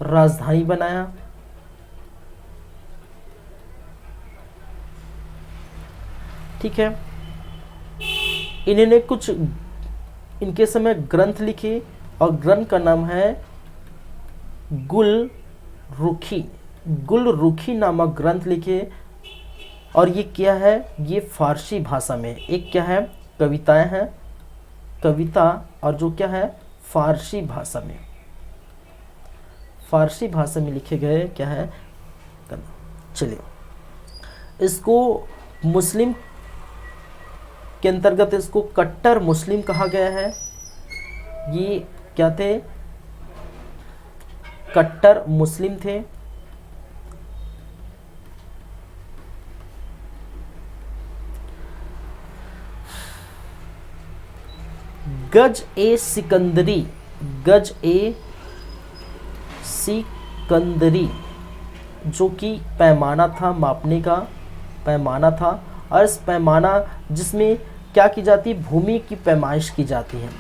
राजधानी बनाया। ठीक है। इन्होंने कुछ इनके समय ग्रंथ लिखे और ग्रंथ का नाम है गुलरुखी नामक ग्रंथ लिखे। और ये क्या है? ये फारसी भाषा में। एक क्या है? कविताएं हैं, कविता, और जो क्या है? फारसी भाषा में लिखे गए क्या है? चलिए, इसको मुस्लिम के अंतर्गत इसको कट्टर मुस्लिम कहा गया है। ये क्या थे? कट्टर मुस्लिम थे। गज ए सिकंदरी जो कि पैमाना था, मापने का पैमाना था। और इस पैमाना जिसमें क्या की जाती? भूमि की पैमाइश की जाती है,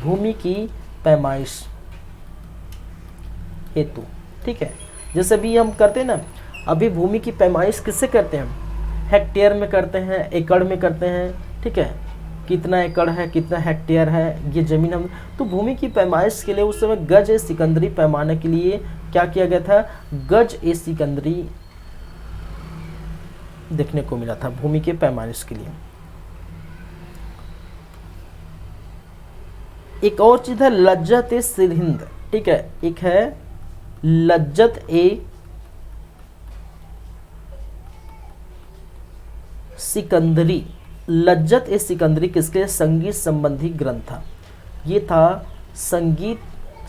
भूमि की पैमाइश हेतु। ठीक है। जैसे भी हम करते हैं ना, अभी भूमि की पैमाइश किससे करते हैं? हेक्टेयर में करते हैं, एकड़ में करते हैं। ठीक है, कितना एकड़ है, कितना हेक्टेयर है ये ज़मीन हम। तो भूमि की पैमाइश के लिए उस समय गज ए सिकंदरी पैमाने के लिए क्या किया गया था? गज ए सिकंदरी देखने को मिला था भूमि के पैमाइश के लिए। एक और चीज़ है लज्जत ए सिरहिंद। ठीक है, एक है लज्जत ए सिकंदरी। लज्जत ए सिकंदरी किसके? संगीत संबंधी ग्रंथ था। ये था संगीत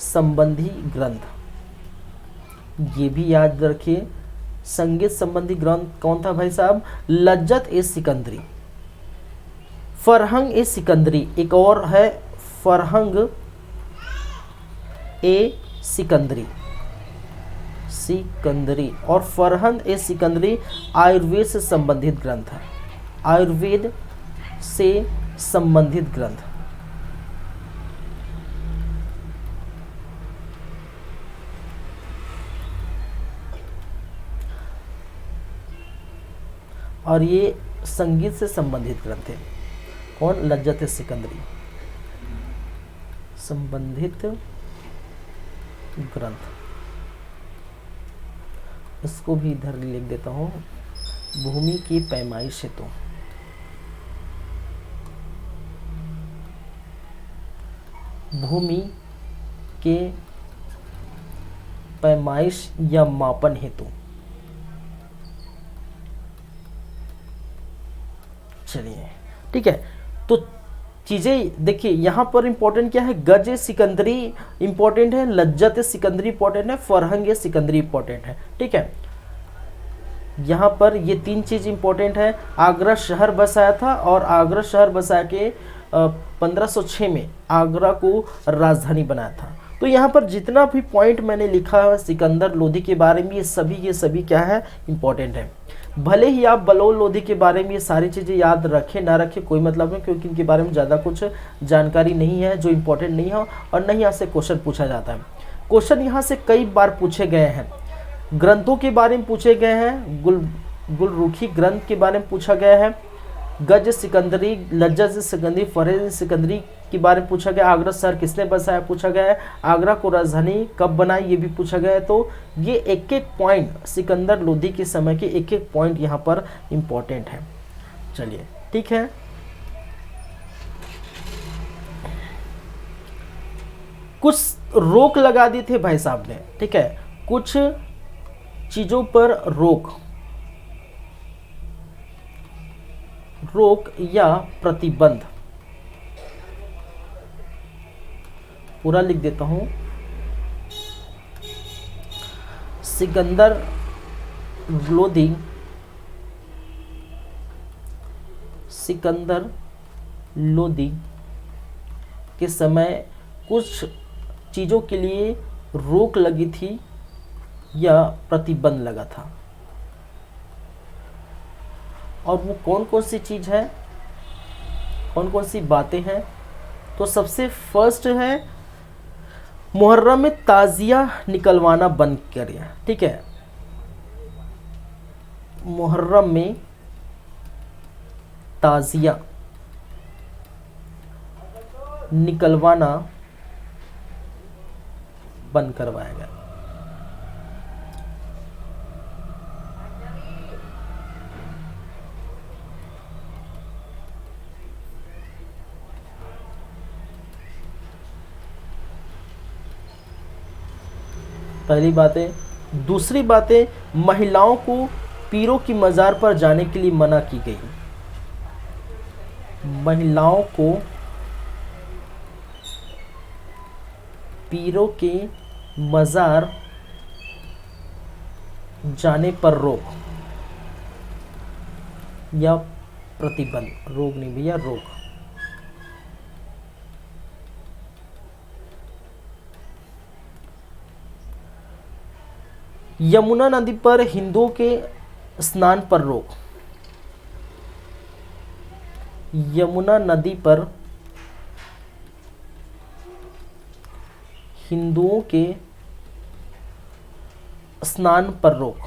संबंधी ग्रंथ, ये भी याद रखिए। संगीत संबंधी ग्रंथ कौन था भाई साहब? लज्जत ए सिकंदरी। फरहंग ए सिकंदरी एक और है, फरहंग ए सिकंदरी। और फरहंग ए सिकंदरी आयुर्वेद से संबंधित ग्रंथ है, आयुर्वेद से संबंधित ग्रंथ। और ये संगीत से संबंधित ग्रंथ है। कौन? लज्जत सिकंदरी संबंधित ग्रंथ। इसको भी इधर लिख देता हूँ, भूमि की पैमाइश हेतु। भूमि के पैमाइश या मापन हेतु। चलिए, ठीक है। तो चीज़ें देखिए, यहाँ पर इंपॉर्टेंट क्या है? गज सिकंदरी इंपॉर्टेंट है, लज्जत सिकंदरी इंपॉर्टेंट है, फरहंग सिकंदरी इंपॉर्टेंट है। ठीक है, यहाँ पर ये तीन चीज़ इंपॉर्टेंट है। आगरा शहर बसाया था और आगरा शहर बसा के 1506 में आगरा को राजधानी बनाया था। तो यहाँ पर जितना भी पॉइंट मैंने लिखा है सिकंदर लोदी के बारे में, ये सभी क्या है? इंपॉर्टेंट है। भले ही आप बलौल लोदी के बारे में ये सारी चीज़ें याद रखें ना रखें, कोई मतलब नहीं, क्योंकि इनके बारे में ज़्यादा कुछ जानकारी नहीं है जो इंपॉर्टेंट नहीं है, और नहीं यहाँ से क्वेश्चन पूछा जाता है। क्वेश्चन यहाँ से कई बार पूछे गए हैं। ग्रंथों के बारे में पूछे गए हैं, गुलरुखी ग्रंथ के बारे में पूछा गया है, गज सिकंदरी, लज्जत सिकंदरी, फरहंग सिकंदरी के बारे में पूछा गया। आगरा शहर किसने बसाया पूछा गया है। आगरा को राजधानी कब बनाई ये भी पूछा गया है। तो ये एक एक पॉइंट सिकंदर लोदी के समय के एक एक पॉइंट यहाँ पर इम्पोर्टेंट है। चलिए, ठीक है। कुछ रोक लगा दी थी भाई साहब ने, ठीक है, कुछ चीजों पर रोक या प्रतिबंध। पूरा लिख देता हूं। सिकंदर लोदी के समय कुछ चीज़ों के लिए रोक लगी थी या प्रतिबंध लगा था, और वो कौन कौन सी चीज़ है, कौन कौन सी बातें हैं। तो सबसे फर्स्ट है मुहर्रम में ताज़िया निकलवाना बंद करें, ठीक है, मुहर्रम में ताज़िया निकलवाना बंद करवाया गया। पहली बात है। दूसरी बात है, महिलाओं को पीरों की मज़ार पर जाने के लिए मना की गई। महिलाओं को पीरों के मज़ार जाने पर रोक या प्रतिबंध, रोक नहीं भैया, रोक। यमुना नदी पर हिंदुओं के स्नान पर रोक। यमुना नदी पर हिंदुओं के स्नान पर रोक।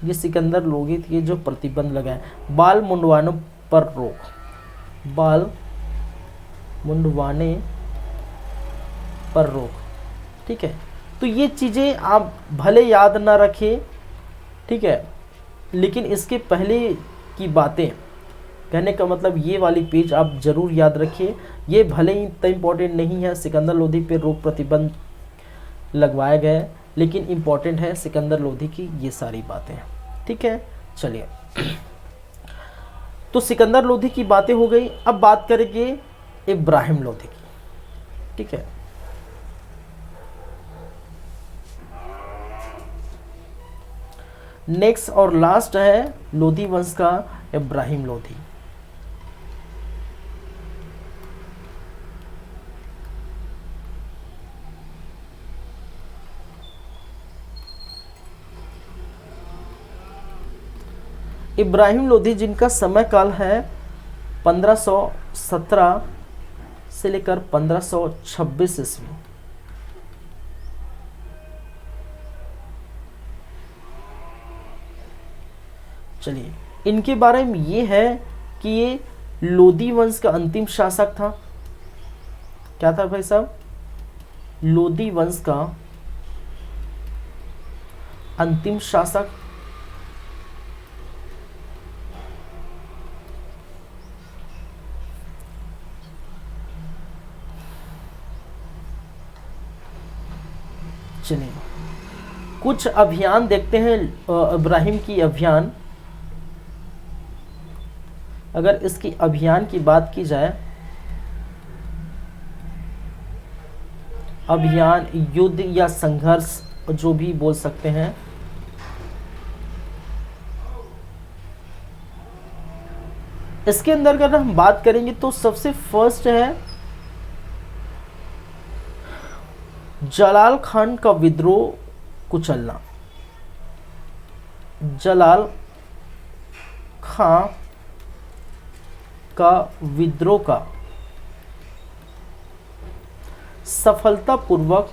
ये सिकंदर लोधी के जो प्रतिबंध लगाए। बाल मुंडवाने पर रोक। बाल मुंडवाने पर रोक, ठीक है। तो ये चीज़ें आप भले याद ना रखें, ठीक है, लेकिन इसके पहले की बातें, कहने का मतलब ये वाली पेज आप जरूर याद रखिए। ये भले ही इतना इम्पोर्टेंट नहीं है, सिकंदर लोधी पे रोक प्रतिबंध लगवाए गए, लेकिन इम्पोर्टेंट है सिकंदर लोधी की ये सारी बातें, ठीक है। चलिए, तो सिकंदर लोधी की बातें हो गई। अब बात करेंगे इब्राहिम लोधी की, ठीक है। नेक्स्ट और लास्ट है लोधी वंश का इब्राहिम लोधी। इब्राहिम लोधी जिनका समय काल है 1517 से लेकर 1526 ईस्वी। चलिए, इनके बारे में ये है कि ये लोधी वंश का अंतिम शासक था। क्या था भाई साहब? लोधी वंश का अंतिम शासक। चलिए, कुछ अभियान देखते हैं इब्राहिम की अभियान। अगर इसकी अभियान की बात की जाए, अभियान, युद्ध या संघर्ष जो भी बोल सकते हैं, इसके अंदर अगर हम बात करेंगे तो सबसे फर्स्ट है जलाल खान का विद्रोह कुचलना। जलाल खान का विद्रोह का सफलतापूर्वक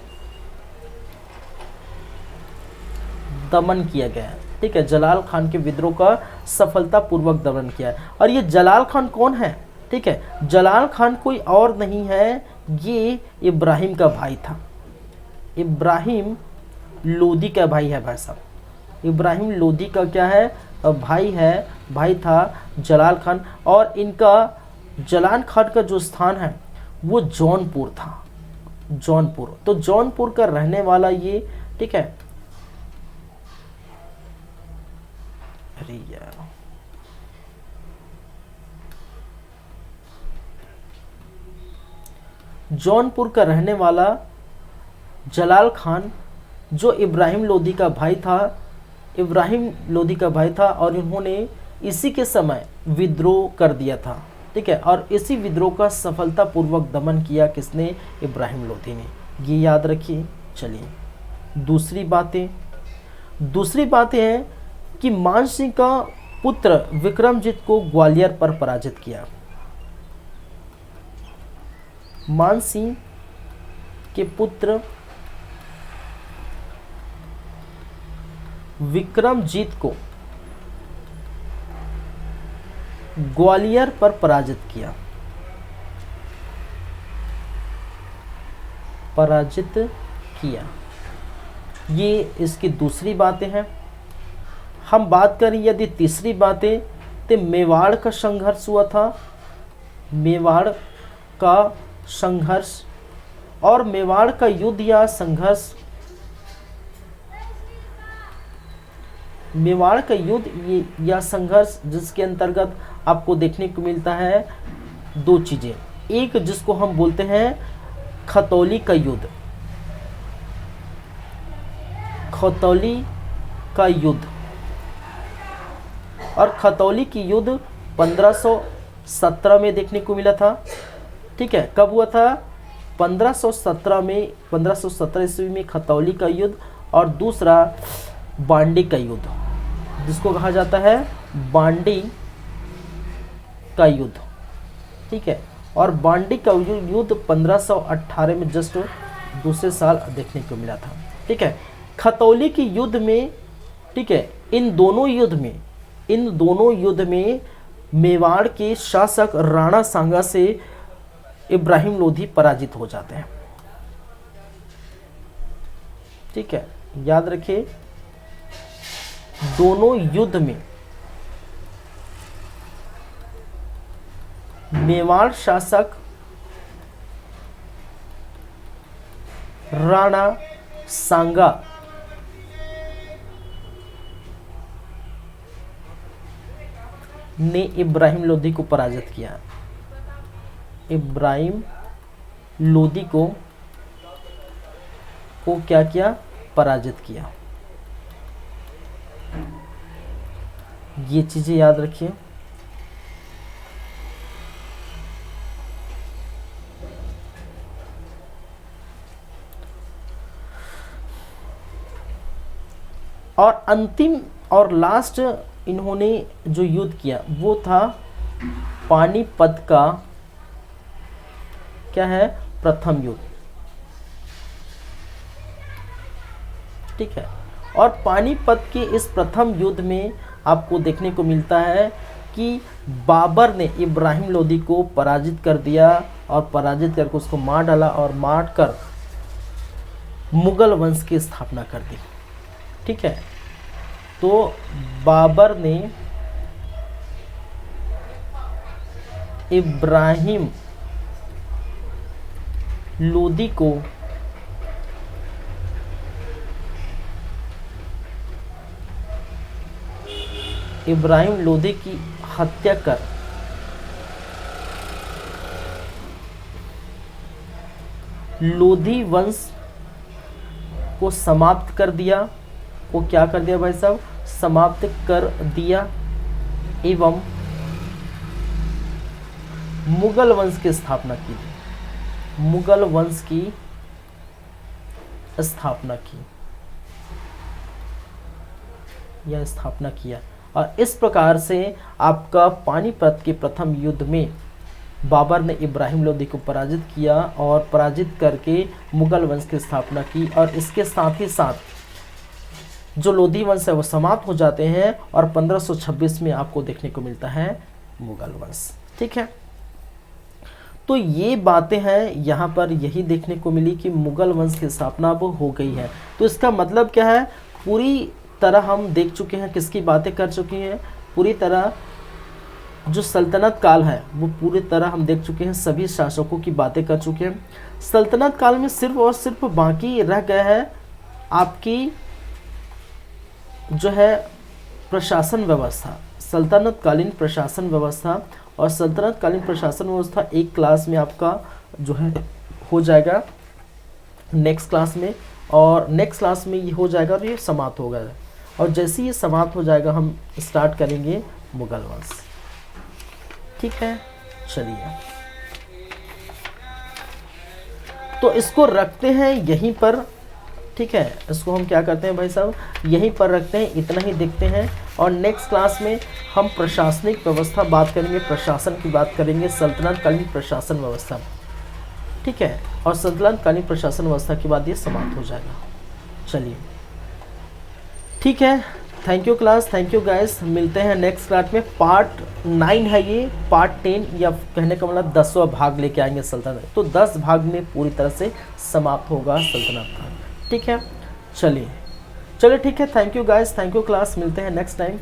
दमन किया गया है, ठीक है। जलाल खान के विद्रोह का सफलतापूर्वक दमन किया है। और ये जलाल खान कौन है? ठीक है, जलाल खान कोई और नहीं है, ये इब्राहिम का भाई था। इब्राहिम लोधी का भाई है भाई साहब। इब्राहिम लोधी का क्या है? भाई है, भाई था जलाल खान। और इनका जलान खान का जो स्थान है वो जौनपुर था, जौनपुर। तो जौनपुर का रहने वाला ये, ठीक है। अरे यार, जौनपुर का रहने वाला जलाल खान जो इब्राहिम लोदी का भाई था, इब्राहिम लोदी का भाई था, और इन्होंने इसी के समय विद्रोह कर दिया था, ठीक है। और इसी विद्रोह का सफलतापूर्वक दमन किया किसने? इब्राहिम लोदी ने। ये याद रखिए। चलिए दूसरी बातें हैं कि मान सिंह का पुत्र विक्रमजीत को ग्वालियर पर पराजित किया। मान सिंह के पुत्र विक्रमजीत को ग्वालियर पर पराजित किया, ये इसकी दूसरी बातें हैं। हम बात करें यदि तीसरी बातें, तो मेवाड़ का संघर्ष हुआ था, मेवाड़ का संघर्ष, और मेवाड़ का युद्ध या संघर्ष, मेवाड़ का युद्ध या संघर्ष जिसके अंतर्गत आपको देखने को मिलता है दो चीजें। एक जिसको हम बोलते हैं खतौली का युद्ध, खतौली का युद्ध, और खतौली की युद्ध 1517 में देखने को मिला था, ठीक है। कब हुआ था? 1517 में, 1517 ईस्वी में खतौली का युद्ध, और दूसरा बांडी का युद्ध, जिसको कहा जाता है बांडी का युद्ध, ठीक है। और बांडी का युद्ध 1518 में जस्ट दूसरे साल देखने को मिला था, ठीक है। खतौली की युद्ध में, ठीक है, इन दोनों युद्ध में मेवाड़ के शासक राणा सांगा से इब्राहिम लोधी पराजित हो जाते हैं, ठीक है। याद रखिए, दोनों युद्ध में मेवाड़ शासक राणा सांगा ने इब्राहिम लोधी को पराजित किया, इब्राहिम लोधी को क्या किया? पराजित किया। ये चीजें याद रखिए। और अंतिम और लास्ट इन्होंने जो युद्ध किया वो था पानीपत का, क्या है? प्रथम युद्ध, ठीक है। और पानीपत के इस प्रथम युद्ध में आपको देखने को मिलता है कि बाबर ने इब्राहिम लोदी को पराजित कर दिया, और पराजित करके उसको मार डाला, और मार कर मुगल वंश की स्थापना कर दी, ठीक है। तो बाबर ने इब्राहिम लोदी को की हत्या कर लोधी वंश को समाप्त कर दिया। वो क्या कर दिया भाई साहब? समाप्त कर दिया, एवं मुगल वंश की स्थापना की, मुगल वंश की स्थापना की या स्थापना किया। और इस प्रकार से आपका पानीपत के प्रथम युद्ध में बाबर ने इब्राहिम लोदी को पराजित किया, और पराजित करके मुगल वंश की स्थापना की, और इसके साथ ही साथ जो लोधी वंश है वो समाप्त हो जाते हैं, और 1526 में आपको देखने को मिलता है मुगल वंश, ठीक है। तो ये बातें हैं, यहाँ पर यही देखने को मिली कि मुगल वंश की स्थापना अब हो गई है। तो इसका मतलब क्या है? पूरी तरह हम देख चुके हैं, किसकी बातें कर चुके हैं? पूरी तरह जो सल्तनत काल है वो पूरी तरह हम देख चुके हैं, सभी शासकों की बातें कर चुके हैं। सल्तनत काल में सिर्फ और सिर्फ बाकी रह गया है आपकी जो है प्रशासन व्यवस्था, सल्तनत कालीन प्रशासन व्यवस्था। और सल्तनत कालीन प्रशासन व्यवस्था एक क्लास में आपका जो है हो जाएगा नेक्स्ट क्लास में, और नेक्स्ट क्लास में ये हो जाएगा और ये समाप्त होगा। और जैसे ये समाप्त हो जाएगा हम स्टार्ट करेंगे मुगल वंश। ठीक है, चलिए तो इसको रखते हैं यहीं पर। ठीक है, इसको हम क्या करते हैं भाई साहब, यहीं पर रखते हैं, इतना ही देखते हैं। और नेक्स्ट क्लास में हम प्रशासनिक व्यवस्था बात करेंगे, प्रशासन की बात करेंगे, सल्तनत कालीन प्रशासन व्यवस्था। ठीक है, और सल्तनत कालीन प्रशासन व्यवस्था के बाद ये समाप्त हो जाएगा। चलिए ठीक है, thank you class, thank you guys. मिलते हैं नेक्स्ट क्लास में। पार्ट 9 है ये, पार्ट 10 या कहने का मतलब 10वां भाग लेके आएंगे सल्तनत। तो 10 भाग में पूरी तरह से समाप्त होगा सल्तनत का। ठीक है, चलिए ठीक है, thank you guys, thank you class, मिलते हैं नेक्स्ट टाइम।